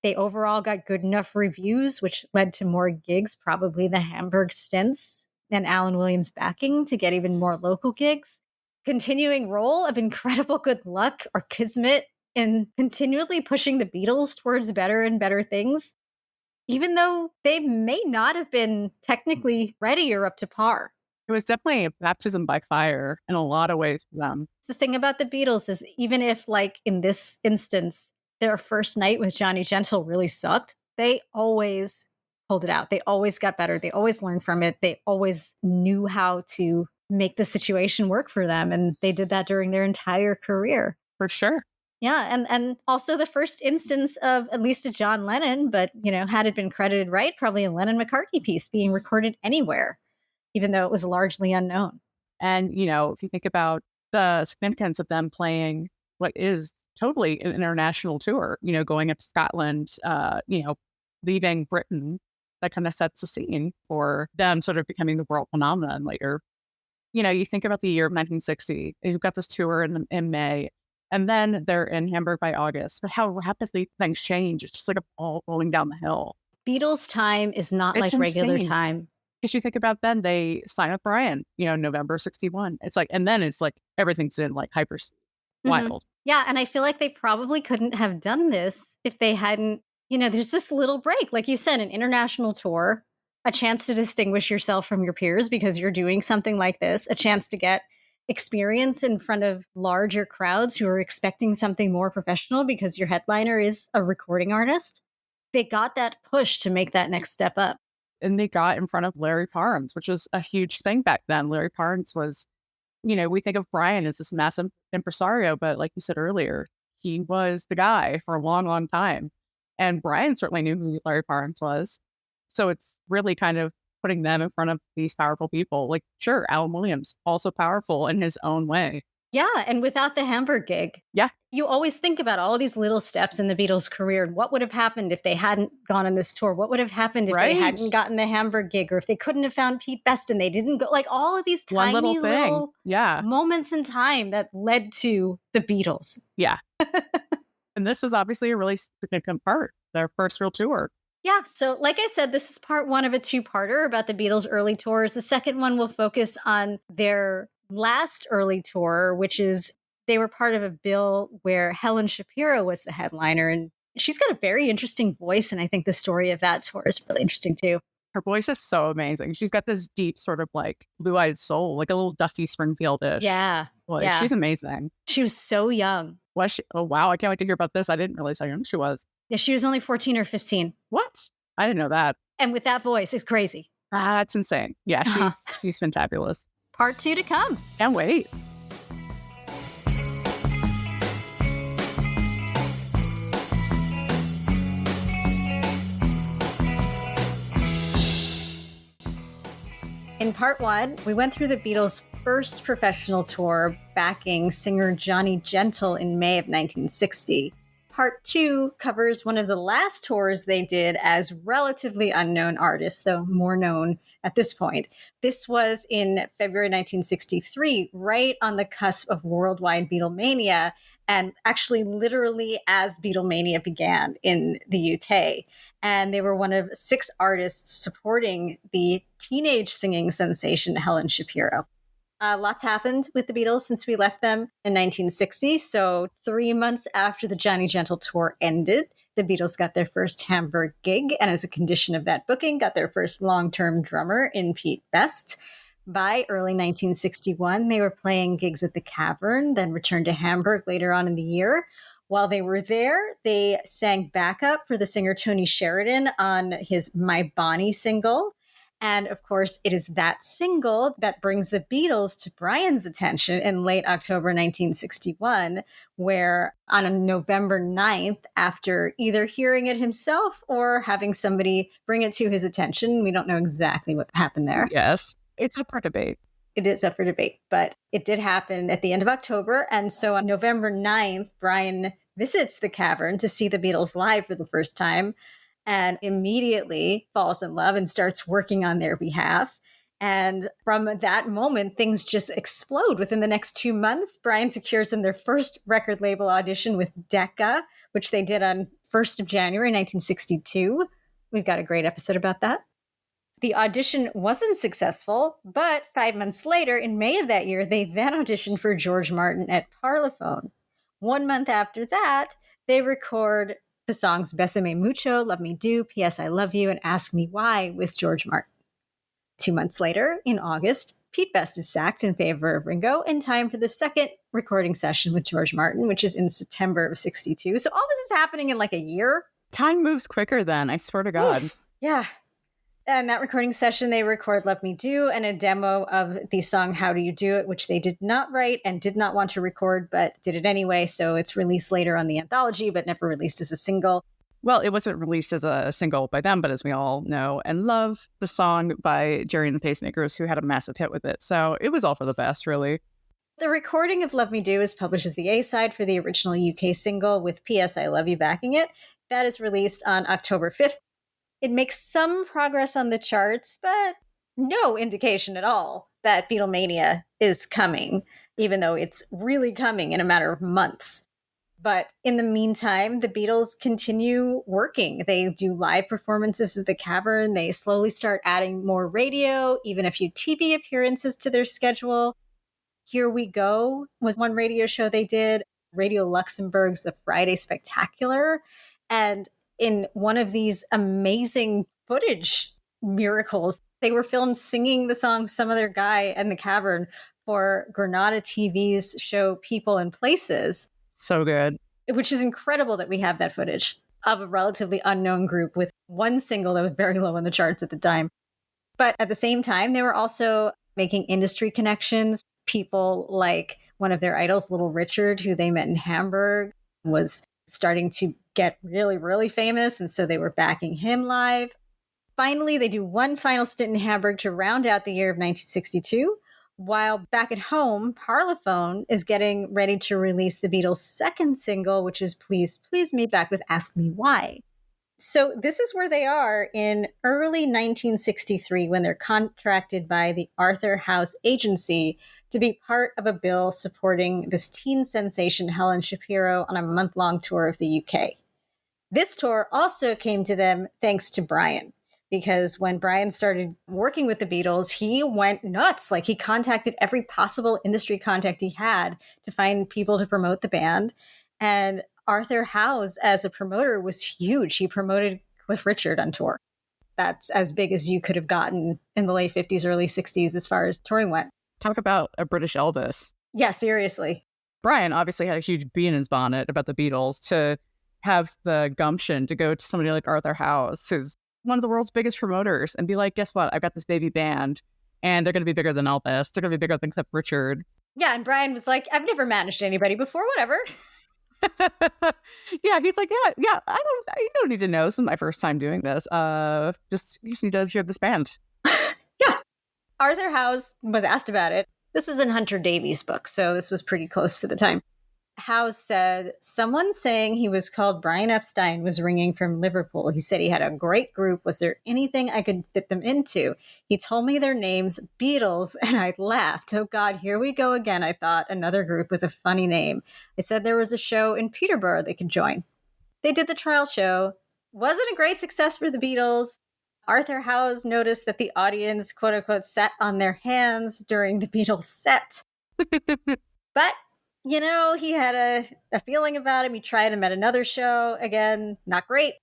They overall got good enough reviews, which led to more gigs, probably the Hamburg stints and Alan Williams backing to get even more local gigs. Continuing role of incredible good luck or kismet in continually pushing the Beatles towards better and better things, even though they may not have been technically ready or up to par. It was definitely a baptism by fire in a lot of ways for them. The thing about the Beatles is even if, like in this instance, their first night with Johnny Gentle really sucked, they always pulled it out. They always got better. They always learned from it. They always knew how to make the situation work for them. And they did that during their entire career. For sure. Yeah, and also the first instance of at least a John Lennon, but had it been credited right, probably a Lennon-McCartney piece being recorded anywhere, even though it was largely unknown. And, if you think about the significance of them playing what is totally an international tour, going up to Scotland, leaving Britain, that kind of sets the scene for them sort of becoming the world phenomenon later. You think about the year of 1960, you've got this tour in May, and then they're in Hamburg by August. But how rapidly things change. It's just like a ball rolling down the hill. Beatles time is not It's like regular insane. time. Because you think about then they sign up Brian, November 61. It's like, and then it's like everything's in like hyper wild. Yeah. And I feel like they probably couldn't have done this if they hadn't, there's this little break, like you said, an international tour, a chance to distinguish yourself from your peers because you're doing something like this, a chance to get experience in front of larger crowds who are expecting something more professional because your headliner is a recording artist. They got that push to make that next step up. And they got in front of Larry Parnes, which was a huge thing back then. Larry Parnes was, we think of Brian as this massive impresario, but like you said earlier, he was the guy for a long, long time. And Brian certainly knew who Larry Parnes was. So it's really kind of putting them in front of these powerful people. Like, sure, Alan Williams, also powerful in his own way. Yeah, and without the Hamburg gig. Yeah. You always think about all these little steps in the Beatles' career and what would have happened if they hadn't gone on this tour? What would have happened if they hadn't gotten the Hamburg gig, or if they couldn't have found Pete Best and they didn't go? Like all of these tiny little moments in time that led to the Beatles. Yeah. And this was obviously a really significant part, their first real tour. Yeah. So like I said, this is part one of a two-parter about the Beatles' early tours. The second one will focus on their last early tour, which is they were part of a bill where Helen Shapiro was the headliner. And she's got a very interesting voice. And I think the story of that tour is really interesting too. Her voice is so amazing. She's got this deep sort of like blue-eyed soul, like a little Dusty Springfield-ish. Yeah. Yeah. She's amazing. She was so young. Was she? Oh, wow. I can't wait to hear about this. I didn't realize how young she was. Yeah, she was only 14 or 15. What? I didn't know that. And with that voice, it's crazy. That's insane. Yeah, she's fantabulous. Part 2 to come. Can't wait. In part 1, we went through the Beatles' first professional tour, backing singer Johnny Gentle in May of 1960. Part 2 covers one of the last tours they did as relatively unknown artists, though more known at this point. This was in February 1963, right on the cusp of worldwide Beatlemania, and actually literally as Beatlemania began in the UK. And they were one of 6 artists supporting the teenage singing sensation Helen Shapiro. Lots happened with the Beatles since we left them in 1960. So 3 months after the Johnny Gentle tour ended, the Beatles got their first Hamburg gig. And as a condition of that booking, got their first long-term drummer in Pete Best. By early 1961, they were playing gigs at the Cavern, then returned to Hamburg later on in the year. While they were there, they sang backup for the singer Tony Sheridan on his My Bonnie single. And of course, it is that single that brings the Beatles to Brian's attention in late October 1961, where on November 9th, after either hearing it himself or having somebody bring it to his attention, we don't know exactly what happened there. Yes, it's up for debate. It is up for debate, but it did happen at the end of October. And so on November 9th, Brian visits the Cavern to see the Beatles live for the first time, and immediately falls in love and starts working on their behalf. And from that moment, things just explode. Within the next 2 months, Brian secures them their first record label audition with Decca, which they did on 1st of January, 1962. We've got a great episode about that. The audition wasn't successful, but 5 months later, in May of that year, they then auditioned for George Martin at Parlophone. 1 month after that, they record the songs Besame Mucho, Love Me Do, P.S. I Love You, and Ask Me Why with George Martin. 2 months later, in August, Pete Best is sacked in favor of Ringo in time for the second recording session with George Martin, which is in September of 62. So all this is happening in like a year. Time moves quicker then, I swear to God. Oof. Yeah. And that recording session, they record Let Me Do and a demo of the song How Do You Do It, which they did not write and did not want to record, but did it anyway. So it's released later on the anthology, but never released as a single. Well, it wasn't released as a single by them, but as we all know and love, the song by Jerry and the Pacemakers, who had a massive hit with it. So it was all for the best, really. The recording of Love Me Do is published as the A-side for the original UK single with P.S. I Love You backing it. That is released on October 5th. It makes some progress on the charts, but no indication at all that Beatlemania is coming, even though it's really coming in a matter of months. But in the meantime, the Beatles continue working. They do live performances at the Cavern. They slowly start adding more radio, even a few TV appearances to their schedule. Here We Go was one radio show they did, Radio Luxembourg's The Friday Spectacular. And in one of these amazing footage miracles, they were filmed singing the song Some Other Guy in the Cavern for Granada TV's show People and Places. So good. Which is incredible that we have that footage of a relatively unknown group with one single that was very low on the charts at the time. But at the same time, they were also making industry connections. People like one of their idols, Little Richard, who they met in Hamburg, was starting to get really, really famous. And so they were backing him live. Finally, they do one final stint in Hamburg to round out the year of 1962. While back at home, Parlophone is getting ready to release the Beatles' second single, which is Please, Please Me, back with Ask Me Why. So this is where they are in early 1963 when they're contracted by the Arthur House Agency to be part of a bill supporting this teen sensation Helen Shapiro on a month-long tour of the UK. This tour also came to them thanks to Brian, because when Brian started working with the Beatles, he went nuts. Like, he contacted every possible industry contact he had to find people to promote the band. And Arthur House, as a promoter, was huge. He promoted Cliff Richard on tour. That's as big as you could have gotten in the late 50s, early 60s as far as touring went. Talk about a British Elvis. Yeah, seriously. Brian obviously had a huge bee in his bonnet about the Beatles to have the gumption to go to somebody like Arthur House, who's one of the world's biggest promoters, and be like, guess what? I've got this baby band, and they're going to be bigger than Elvis. They're going to be bigger than Cliff Richard. Yeah, and Brian was like, I've never managed anybody before, whatever. Yeah, he's like, yeah, you don't need to know. This is my first time doing this. You just need to hear this band. Yeah. Arthur House was asked about it. This was in Hunter Davies' book, so this was pretty close to the time. House said, someone saying he was called Brian Epstein was ringing from Liverpool. He said he had a great group. Was there anything I could fit them into? He told me their names, Beatles, and I laughed. Oh God, here we go again, I thought, another group with a funny name. I said there was a show in Peterborough they could join. They did the trial show. Wasn't a great success for the Beatles. Arthur House noticed that the audience, quote unquote, sat on their hands during the Beatles set. But you know, he had a feeling about him. He tried him at another show. Again, not great.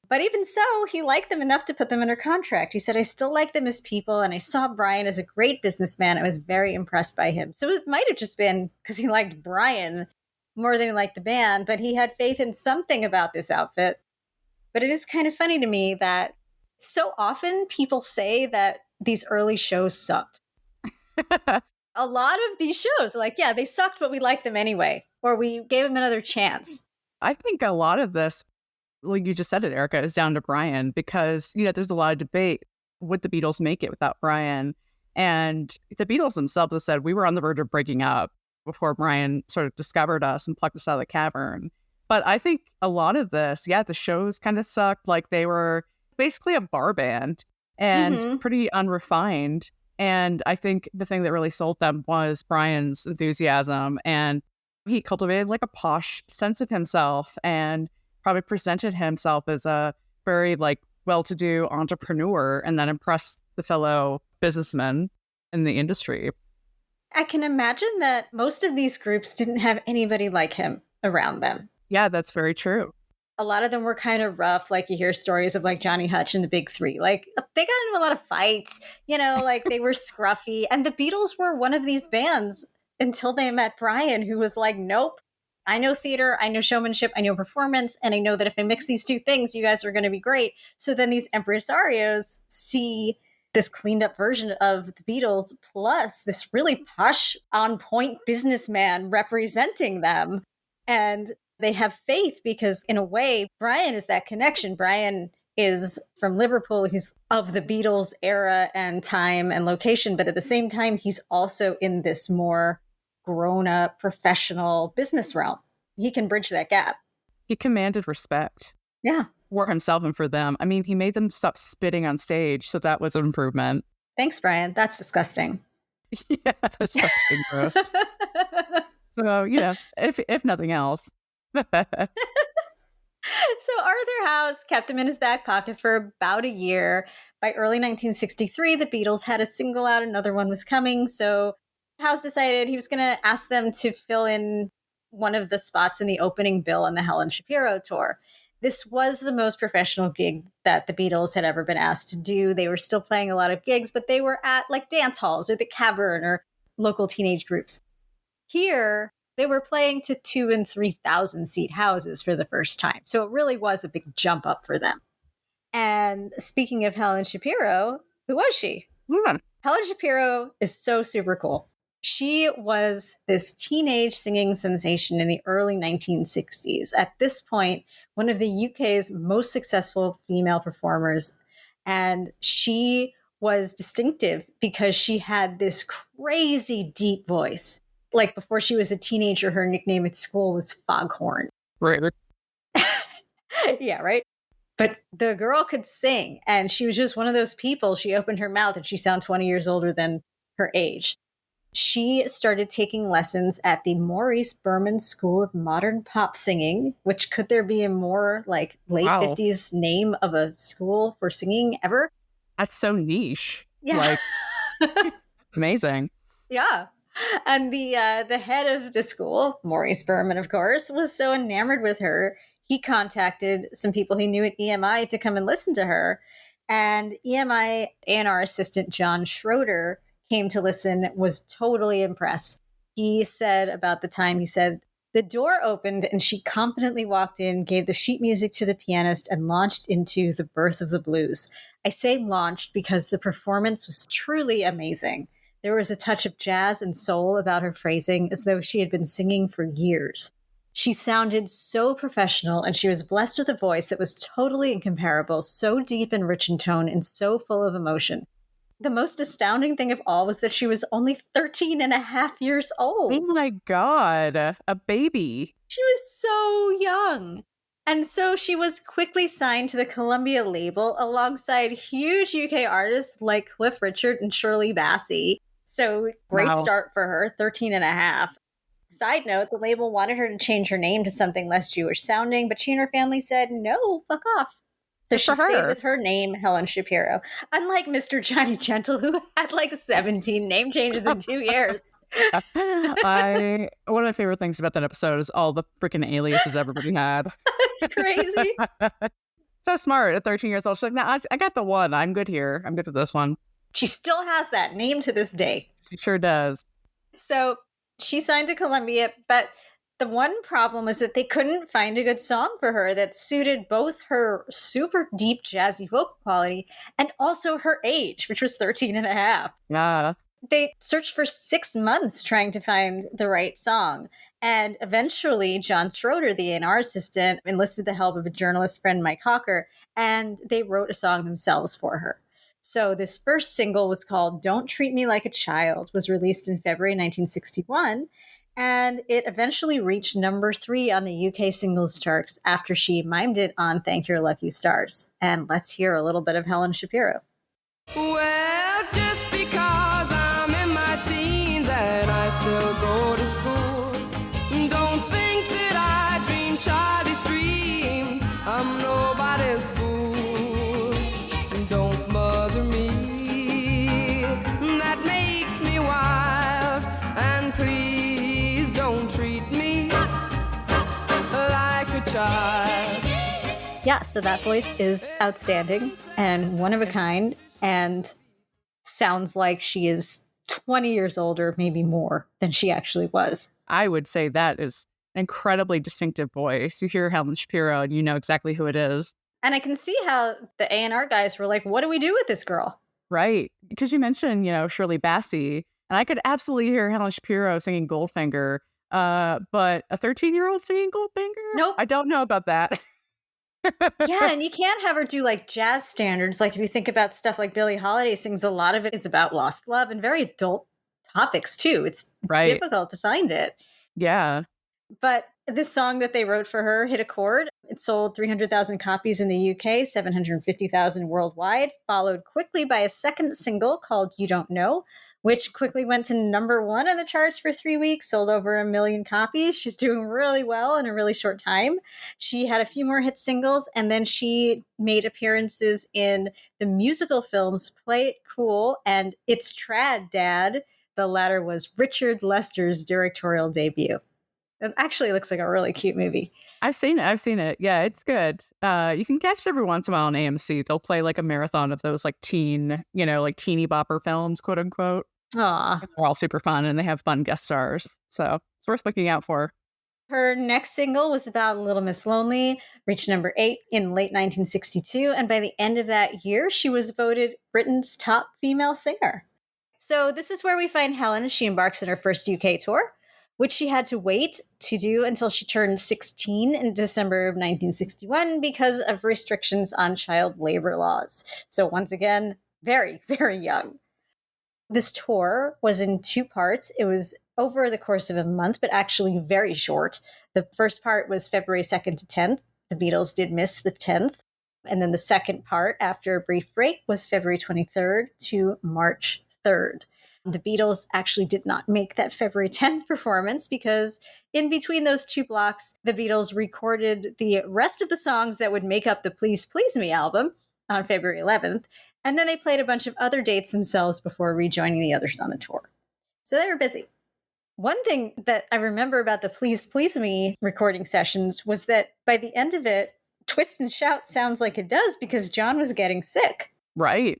But even so, he liked them enough to put them under contract. He said, I still like them as people, and I saw Brian as a great businessman. I was very impressed by him. So it might have just been because he liked Brian more than he liked the band, but he had faith in something about this outfit. But it is kind of funny to me that so often people say that these early shows sucked. A lot of these shows are like, yeah, they sucked, but we liked them anyway. Or we gave them another chance. I think a lot of this, like you just said it, Erica, is down to Brian because, there's a lot of debate. Would the Beatles make it without Brian? And the Beatles themselves have said we were on the verge of breaking up before Brian sort of discovered us and plucked us out of the cavern. But I think a lot of this, the shows kind of sucked. Like they were basically a bar band and pretty unrefined. And I think the thing that really sold them was Brian's enthusiasm, and he cultivated like a posh sense of himself and probably presented himself as a very like well-to-do entrepreneur, and that impressed the fellow businessmen in the industry. I can imagine that most of these groups didn't have anybody like him around them. Yeah, that's very true. A lot of them were kind of rough. Like you hear stories of like Johnny Hutch and the Big Three. Like they got into a lot of fights, like they were scruffy. And the Beatles were one of these bands until they met Brian, who was like, nope, I know theater, I know showmanship, I know performance, and I know that if I mix these two things, you guys are going to be great. So then these impresarios see this cleaned up version of the Beatles plus this really posh, on point businessman representing them. And they have faith because, in a way, Brian is that connection. Brian is from Liverpool. He's of the Beatles era and time and location. But at the same time, he's also in this more grown up professional business realm. He can bridge that gap. He commanded respect. Yeah. For himself and for them. I mean, he made them stop spitting on stage. So that was an improvement. Thanks, Brian. That's disgusting. Yeah, that's so gross. So, you know, if nothing else. So Arthur House kept him in his back pocket for about a year. By early 1963, the Beatles had a single out, another one was coming. So House decided he was going to ask them to fill in one of the spots in the opening bill on the Helen Shapiro tour. This was the most professional gig that the Beatles had ever been asked to do. They were still playing a lot of gigs, but they were at like dance halls or the Cavern or local teenage groups. Here, they were playing to 2,000 and 3,000 seat houses for the first time. So it really was a big jump up for them. And speaking of Helen Shapiro, who was she? Helen Shapiro is so super cool. She was this teenage singing sensation in the early 1960s. At this point, one of the UK's most successful female performers. And she was distinctive because she had this crazy deep voice. Like before she was a teenager, her nickname at school was Foghorn. Right. Yeah, right? But the girl could sing, and she was just one of those people. She opened her mouth and she sounded 20 years older than her age. She started taking lessons at the Maurice Berman School of Modern Pop Singing, which could there be a more like late 50s name of a school for singing ever? That's so niche. Yeah. Like, amazing. Yeah. And the head of the school, Maurice Berman, of course, was so enamored with her, he contacted some people he knew at EMI to come and listen to her. And EMI A&R assistant John Schroeder came to listen, was totally impressed. He said about the time, he said, the door opened and she confidently walked in, gave the sheet music to the pianist, and launched into the birth of the blues. I say launched because the performance was truly amazing. There was a touch of jazz and soul about her phrasing, as though she had been singing for years. She sounded so professional, and she was blessed with a voice that was totally incomparable, so deep and rich in tone, and so full of emotion. The most astounding thing of all was that she was only 13 and a half years old. Oh my God, a baby. She was so young. And so she was quickly signed to the Columbia label alongside huge UK artists like Cliff Richard and Shirley Bassey. So great start for her, 13 and a half. Side note, the label wanted her to change her name to something less Jewish sounding, but she and her family said, no, fuck off. So she stayed with her name, Helen Shapiro. Unlike Mr. Johnny Gentle, who had like 17 name changes in 2 years. One of my favorite things about that episode is all the freaking aliases everybody had. That's crazy. So smart at 13 years old. She's like, nah, I got the one. I'm good here. I'm good with this one. She still has that name to this day. She sure does. So she signed to Columbia, but the one problem was that they couldn't find a good song for her that suited both her super deep jazzy vocal quality and also her age, which was 13 and a half. Yeah. They searched for 6 months trying to find the right song. And eventually, John Schroeder, the A&R assistant, enlisted the help of a journalist friend, Mike Hawker, and they wrote a song themselves for her. So this first single was called Don't Treat Me Like a Child, was released in February 1961, and it eventually reached number 3 on the UK singles charts after she mimed it on Thank Your Lucky Stars. And let's hear a little bit of Helen Shapiro. Well, just because I'm in my teens and I still go to school, don't think that I dream childish dreams. I'm nobody's fool. Don't bother me. That makes me wild. And please don't treat me like a child. Yeah, so that voice is outstanding and one of a kind, and sounds like she is 20 years older, maybe more, than she actually was. I would say that is an incredibly distinctive voice. You hear Helen Shapiro and you know exactly who it is. And I can see how the A&R guys were like, what do we do with this girl? Right. Because you mentioned, Shirley Bassey, and I could absolutely hear Helen Shapiro singing Goldfinger, but a 13-year-old singing Goldfinger? Nope. I don't know about that. Yeah, and you can't have her do like jazz standards. Like if you think about stuff like Billie Holiday sings, a lot of it is about lost love and very adult topics too. It's Right. difficult to find it. Yeah. But this song that they wrote for her hit a chord. It sold 300,000 copies in the UK, 750,000 worldwide, followed quickly by a second single called You Don't Know, which quickly went to number 1 on the charts for 3 weeks, sold over 1 million copies. She's doing really well in a really short time. She had a few more hit singles, and then she made appearances in the musical films Play It Cool and It's Trad, Dad. The latter was Richard Lester's directorial debut. It actually looks like a really cute movie. I've seen it. Yeah, it's good. You can catch it every once in a while on AMC. They'll play like a marathon of those like teeny bopper films, quote unquote. Aw. They're all super fun and they have fun guest stars. So it's worth looking out for. Her next single was about Little Miss Lonely, reached number 8 in late 1962. And by the end of that year, she was voted Britain's top female singer. So this is where we find Helen as she embarks on her first UK tour, which she had to wait to do until she turned 16 in December of 1961 because of restrictions on child labor laws. So once again, very, very young. This tour was in 2 parts. It was over the course of a month, but actually very short. The first part was February 2nd to 10th. The Beatles did miss the 10th. And then the second part, after a brief break, was February 23rd to March 3rd. The Beatles actually did not make that February 10th performance because in between those 2 blocks, the Beatles recorded the rest of the songs that would make up the Please Please Me album on February 11th. And then they played a bunch of other dates themselves before rejoining the others on the tour. So they were busy. One thing that I remember about the Please Please Me recording sessions was that by the end of it, Twist and Shout sounds like it does because John was getting sick. Right.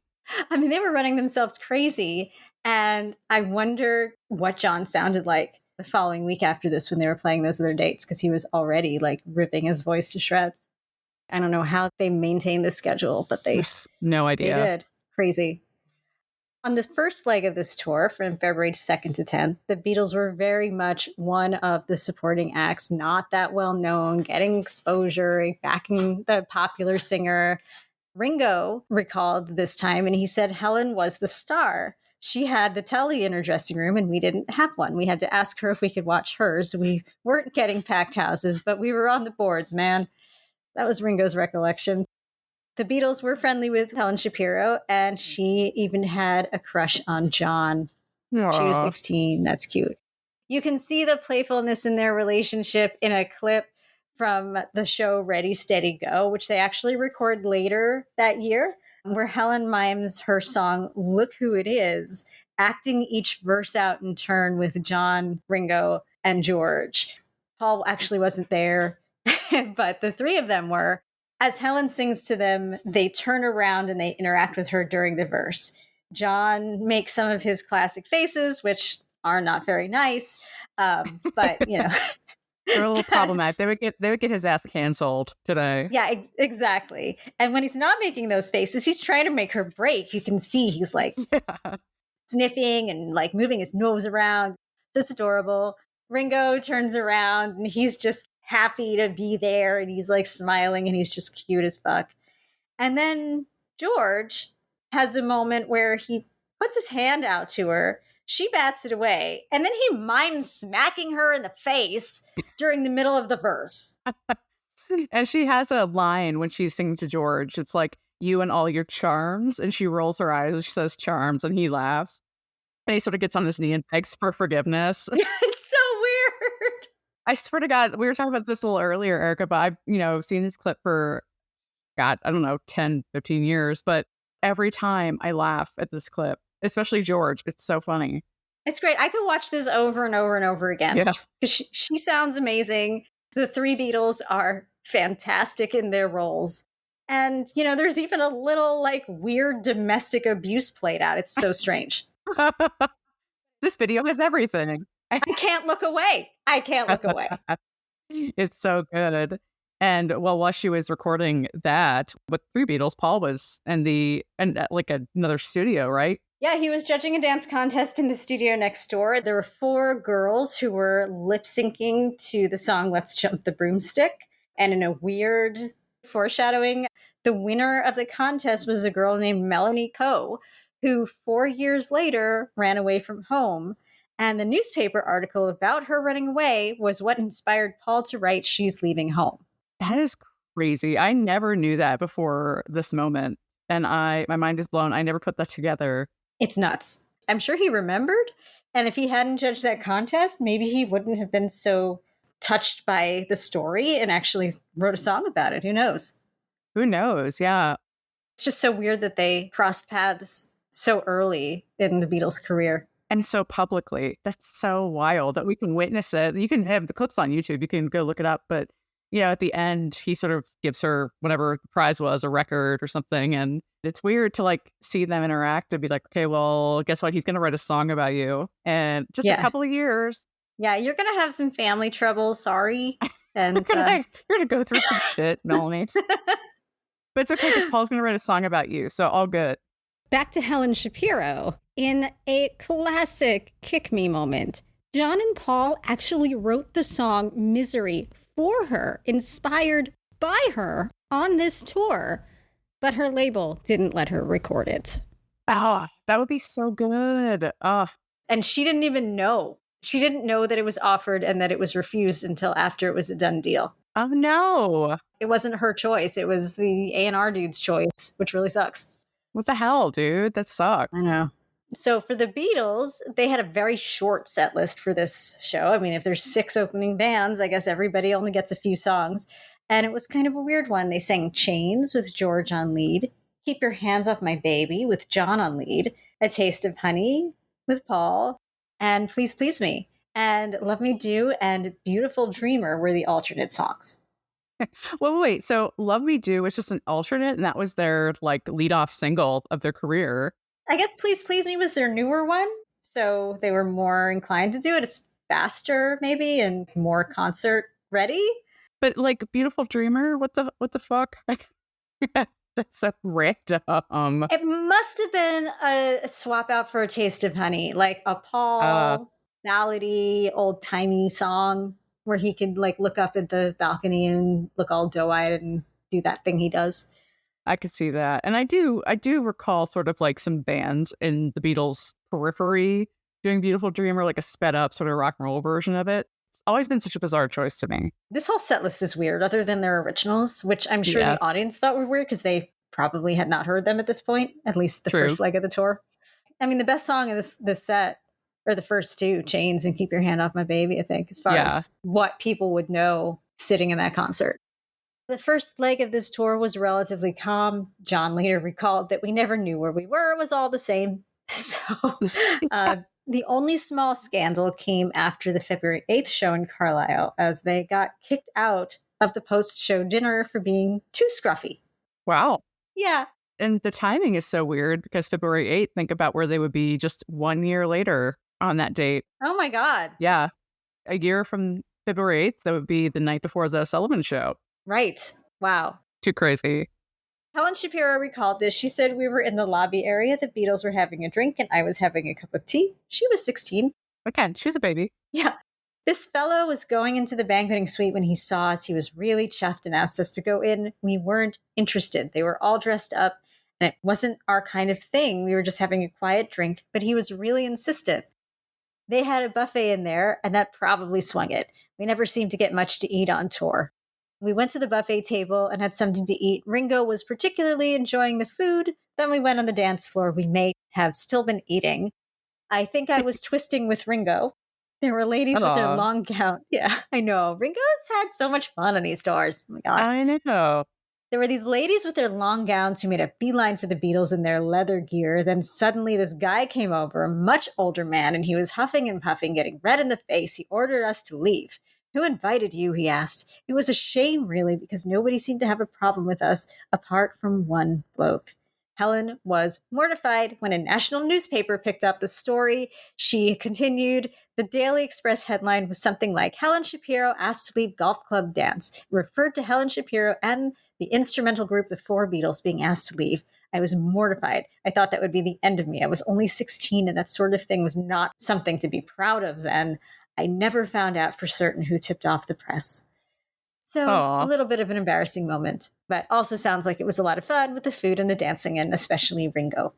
I mean, they were running themselves crazy. And I wonder what John sounded like the following week after this when they were playing those other dates, because he was already like ripping his voice to shreds. I don't know how they maintained the schedule, but they no idea. They did. Crazy. On the first leg of this tour, from February 2nd to 10th, the Beatles were very much one of the supporting acts, not that well known, getting exposure, backing the popular singer. Ringo recalled this time, and he said Helen was the star. She had the telly in her dressing room, and we didn't have one. We had to ask her if we could watch hers. We weren't getting packed houses, but we were on the boards, man. That was Ringo's recollection. The Beatles were friendly with Helen Shapiro, and she even had a crush on John. Aww. She was 16. That's cute. You can see the playfulness in their relationship in a clip from the show Ready, Steady, Go, which they actually record later that year, where Helen mimes her song Look Who It Is, acting each verse out in turn with John, Ringo, and George. Paul actually wasn't there, but the 3 of them were. As Helen sings to them, they turn around and they interact with her during the verse. John makes some of his classic faces, which are not very nice, but you know. They're a little problematic. They would get his ass canceled today. Yeah, exactly. And when he's not making those faces, he's trying to make her break. You can see he's like sniffing and like moving his nose around. So it's adorable. Ringo turns around and he's just happy to be there and he's like smiling and he's just cute as fuck. And then George has a moment where he puts his hand out to her. She bats it away, and then he mimes smacking her in the face during the middle of the verse. And she has a line when she's singing to George. It's like, you and all your charms. And she rolls her eyes and she says charms, and he laughs. And he sort of gets on his knee and begs for forgiveness. It's so weird. I swear to God, we were talking about this a little earlier, Erica, but I've seen this clip for, God, I don't know, 10, 15 years. But every time I laugh at this clip, especially George, it's so funny. It's great. I could watch this over and over and over again. Yeah. She sounds amazing. The 3 Beatles are fantastic in their roles. And, there's even a little like weird domestic abuse played out. It's so strange. This video has everything. I can't look away. It's so good. And well, while she was recording that with Three Beatles, Paul was in like another studio, right? Yeah, he was judging a dance contest in the studio next door. There were four girls who were lip syncing to the song Let's Jump the Broomstick. And in a weird foreshadowing, the winner of the contest was a girl named Melanie Coe, who 4 years later ran away from home. And the newspaper article about her running away was what inspired Paul to write She's Leaving Home. That is crazy. I never knew that before this moment. And my mind is blown. I never put that together. It's nuts. I'm sure he remembered. And if he hadn't judged that contest, maybe he wouldn't have been so touched by the story and actually wrote a song about it. Who knows? Who knows? Yeah. It's just so weird that they crossed paths so early in the Beatles' career. And so publicly. That's so wild that we can witness it. You can have the clips on YouTube. You can go look it up. But, at the end, he sort of gives her whatever the prize was, a record or something. And it's weird to like see them interact and be like, okay, well, guess what? He's going to write a song about you. And just a couple of years. Yeah, you're going to have some family trouble. Sorry. And you're going to go through some shit, Melanie. But it's okay because Paul's going to write a song about you. So all good. Back to Helen Shapiro. In a classic kick me moment, John and Paul actually wrote the song Misery for her, inspired by her on this tour, but her label didn't let her record it. Oh, that would be so good. Oh. And she didn't even know. She didn't know that it was offered and that it was refused until after it was a done deal. Oh, no. It wasn't her choice. It was the A&R dude's choice, which really sucks. What the hell, dude? That sucks. I know. So for the Beatles, they had a very short set list for this show. I mean, if there's 6 opening bands, I guess everybody only gets a few songs. And it was kind of a weird one. They sang Chains with George on lead, Keep Your Hands Off My Baby with John on lead, A Taste of Honey with Paul, and Please Please Me. And Love Me Do and Beautiful Dreamer were the alternate songs. Well, wait. So Love Me Do was just an alternate, and that was their like lead-off single of their career. I guess Please Please Me was their newer one, so they were more inclined to do it. It's faster, maybe, and more concert ready. But like Beautiful Dreamer, what the fuck? That's so random. It must have been a swap out for A Taste of Honey, like a Paul ballady, old timey song where he could like look up at the balcony and look all doe-eyed and do that thing he does. I could see that. And I do recall sort of like some bands in the Beatles periphery doing Beautiful Dreamer, like a sped up sort of rock and roll version of it. It's always been such a bizarre choice to me. This whole set list is weird, other than their originals, which I'm sure the audience thought were weird because they probably had not heard them at this point, at least the first leg of the tour. I mean, the best song in this set are the first two, Chains and Keep Your Hand Off My Baby, I think, as far as what people would know sitting in that concert. The first leg of this tour was relatively calm. John later recalled that we never knew where we were. It was all the same. So the only small scandal came after the February 8th show in Carlisle, as they got kicked out of the post-show dinner for being too scruffy. Wow. Yeah. And the timing is so weird because February 8th, think about where they would be just 1 year later on that date. Oh my God. Yeah. A year from February 8th, that would be the night before the Sullivan show. Right. Wow. Too crazy. Helen Shapiro recalled this. She said, we were in the lobby area. The Beatles were having a drink and I was having a cup of tea. She was 16. Again, she's a baby. Yeah. This fellow was going into the banqueting suite when he saw us. He was really chuffed and asked us to go in. We weren't interested. They were all dressed up and it wasn't our kind of thing. We were just having a quiet drink, but he was really insistent. They had a buffet in there and that probably swung it. We never seemed to get much to eat on tour. We went to the buffet table and had something to eat. Ringo was particularly enjoying the food. Then we went on the dance floor. We may have still been eating. I think I was twisting with Ringo. There were ladies with their long gown. Yeah, I know. Ringo's had so much fun on these tours. Oh my God. I know. There were these ladies with their long gowns who made a beeline for the Beatles in their leather gear. Then suddenly this guy came over, a much older man, and he was huffing and puffing, getting red in the face. He ordered us to leave. Who invited you? He asked. It was a shame, really, because nobody seemed to have a problem with us apart from one bloke. Helen was mortified when a national newspaper picked up the story. She continued. The Daily Express headline was something like, Helen Shapiro asked to leave golf club dance. It referred to Helen Shapiro and the instrumental group, the Four Beatles, being asked to leave. I was mortified. I thought that would be the end of me. I was only 16, and that sort of thing was not something to be proud of then. I never found out for certain who tipped off the press. So a Aw. little bit of an embarrassing moment, but also sounds like it was a lot of fun with the food and the dancing, and especially Ringo.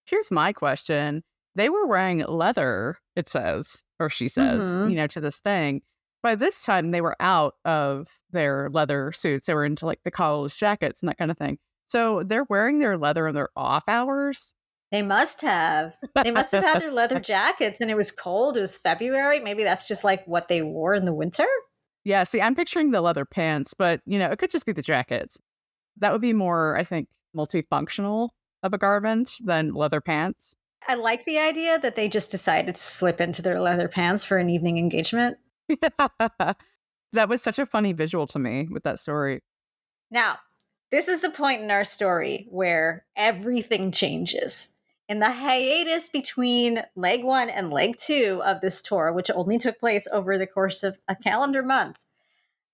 Here's my question. They were wearing leather, it says, or she says, Mm-hmm. to this thing. By this time, they were out of their leather suits. They were into like the collarless jackets and that kind of thing. So they're wearing their leather in their off hours. They must have. They must have had their leather jackets, and it was cold. It was February. Maybe that's just like what they wore in the winter. Yeah, see, I'm picturing the leather pants, but it could just be the jackets. That would be more, I think, multifunctional of a garment than leather pants. I like the idea that they just decided to slip into their leather pants for an evening engagement. That was such a funny visual to me with that story. Now, this is the point in our story where everything changes. In the hiatus between leg one and leg two of this tour, which only took place over the course of a calendar month,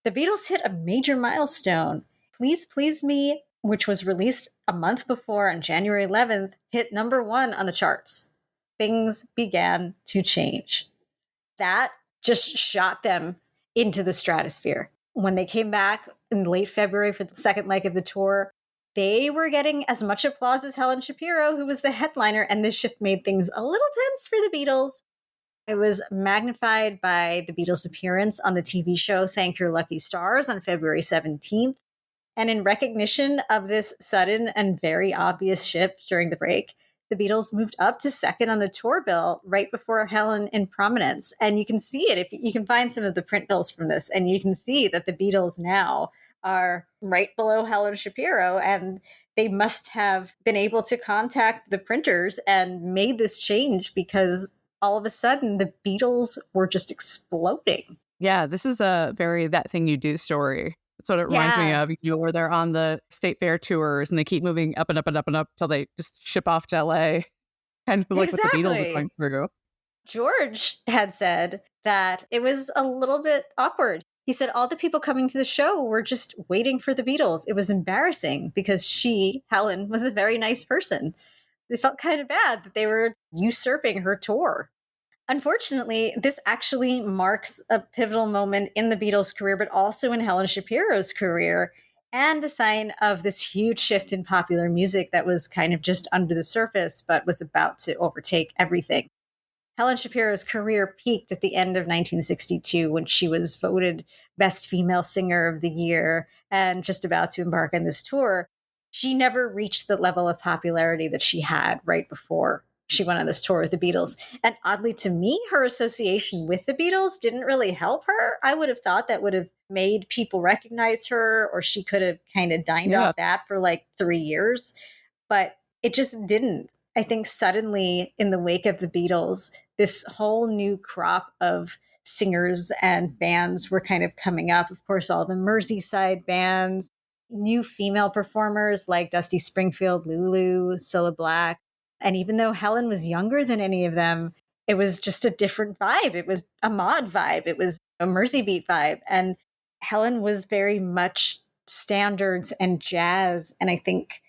the Beatles hit a major milestone. Please Please Me, which was released a month before on January 11th, hit number one on the charts. Things began to change. That just shot them into the stratosphere. When they came back in late February for the second leg of the tour, they were getting as much applause as Helen Shapiro, who was the headliner, and this shift made things a little tense for the Beatles. It was magnified by the Beatles' appearance on the TV show Thank Your Lucky Stars on February 17th. And in recognition of this sudden and very obvious shift during the break, the Beatles moved up to second on the tour bill right before Helen in prominence. And you can see it if you can find some of the print bills from this, and you can see that the Beatles now are right below Helen Shapiro, and they must have been able to contact the printers and made this change because all of a sudden the Beatles were just exploding. Yeah, this is a very that thing you do story. That's what it reminds me Yeah, of. Where they're on the state fair tours and they keep moving up and up and up and up till they just ship off to LA. And like what the Beatles are exactly. going through. George had said that it was a little bit awkward. He said all the people coming to the show were just waiting for the Beatles. It was embarrassing because she, Helen, was a very nice person. They felt kind of bad that they were usurping her tour. Unfortunately, this actually marks a pivotal moment in the Beatles' career, but also in Helen Shapiro's career, and a sign of this huge shift in popular music that was kind of just under the surface, but was about to overtake everything. Helen Shapiro's career peaked at the end of 1962 when she was voted Best Female Singer of the Year and just about to embark on this tour. She never reached the level of popularity that she had right before she went on this tour with the Beatles. And oddly to me, her association with the Beatles didn't really help her. I would have thought that would have made people recognize her, or she could have kind of dined Yeah. off that for like 3 years, but it just didn't. I think suddenly, in the wake of the Beatles, this whole new crop of singers and bands were kind of coming up. Of course, all the Merseyside bands, new female performers like Dusty Springfield, Lulu, Cilla Black. And even though Helen was younger than any of them, it was just a different vibe. It was a mod vibe. It was a Mersey beat vibe. And Helen was very much standards and jazz. And I think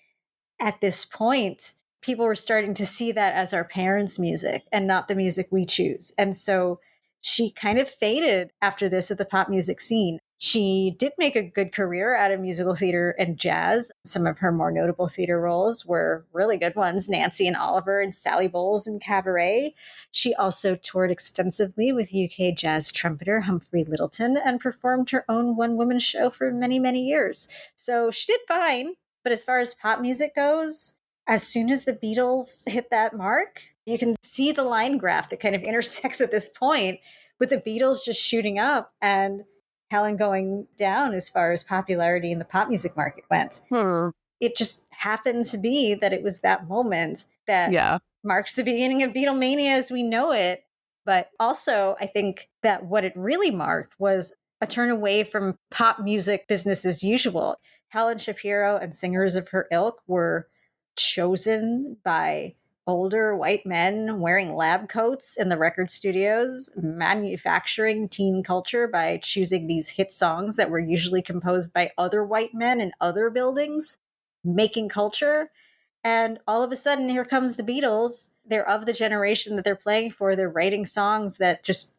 at this point, people were starting to see that as our parents' music and not the music we choose. And so she kind of faded after this at the pop music scene. She did make a good career out of musical theater and jazz. Some of her more notable theater roles were really good ones, Nancy and Oliver and Sally Bowles in Cabaret. She also toured extensively with UK jazz trumpeter Humphrey Lyttelton and performed her own one-woman show for many, many years. So she did fine. But as far as pop music goes, as soon as the Beatles hit that mark, you can see the line graph that kind of intersects at this point with the Beatles just shooting up and Helen going down as far as popularity in the pop music market went. Hmm. It just happened to be that it was that moment that Yeah. marks the beginning of Beatlemania as we know it. But also, I think that what it really marked was a turn away from pop music business as usual. Helen Shapiro and singers of her ilk were chosen by older white men wearing lab coats in the record studios, manufacturing teen culture by choosing these hit songs that were usually composed by other white men in other buildings, making culture. And all of a sudden, here comes the Beatles. They're of the generation that they're playing for. They're writing songs that just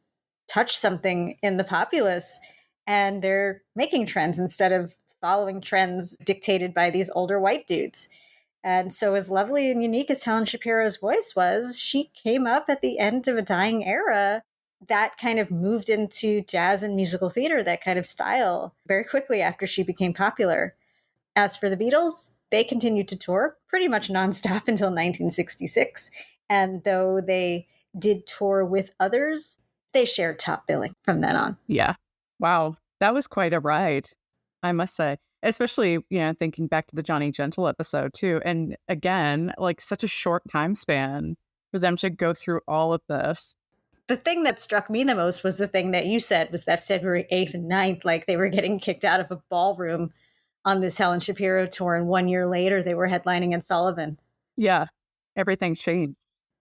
touch something in the populace, and they're making trends instead of following trends dictated by these older white dudes. And so, as lovely and unique as Helen Shapiro's voice was, she came up at the end of a dying era that kind of moved into jazz and musical theater, that kind of style, very quickly after she became popular. As for the Beatles, they continued to tour pretty much nonstop until 1966. And though they did tour with others, they shared top billing from then on. Yeah. Wow. That was quite a ride, I must say. Especially, thinking back to the Johnny Gentle episode too. And again, like such a short time span for them to go through all of this. The thing that struck me the most was the thing that you said, was that February 8th and 9th, like they were getting kicked out of a ballroom on this Helen Shapiro tour. And 1 year later, they were headlining in Sullivan. Yeah. Everything changed.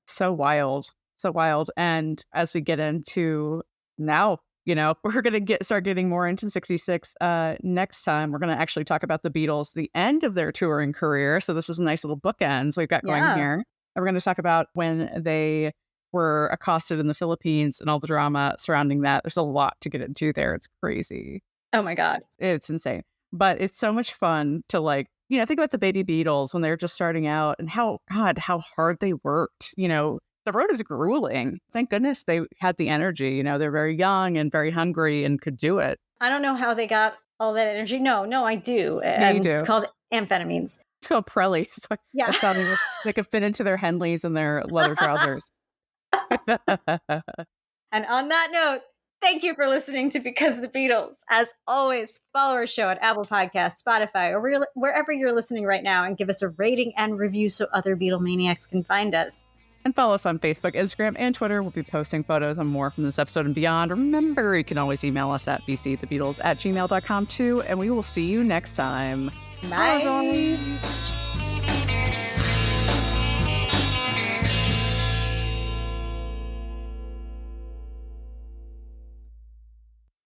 So wild. So wild. And as we get into now, we're going to start getting more into 66. Next time, we're going to actually talk about the Beatles, the end of their touring career. So this is a nice little bookends we've got going here. And we're going to talk about when they were accosted in the Philippines and all the drama surrounding that. There's a lot to get into there. It's crazy. Oh my God. It's insane. But it's so much fun to think about the baby Beatles when they were just starting out and how hard they worked. The road is grueling. Thank goodness they had the energy. They're very young and very hungry and could do it. I don't know how they got all that energy. No, I do. You do. It's called amphetamines. It's called Prelly. Yeah. That's how they could fit into their Henleys and their leather trousers. And on that note, thank you for listening to Because of the Beatles. As always, follow our show at Apple Podcasts, Spotify, or wherever you're listening right now, and give us a rating and review so other Beatlemaniacs can find us. And follow us on Facebook, Instagram, and Twitter. We'll be posting photos and more from this episode and beyond. Remember, you can always email us at bcthebeatles@gmail.com too, and we will see you next time. Bye.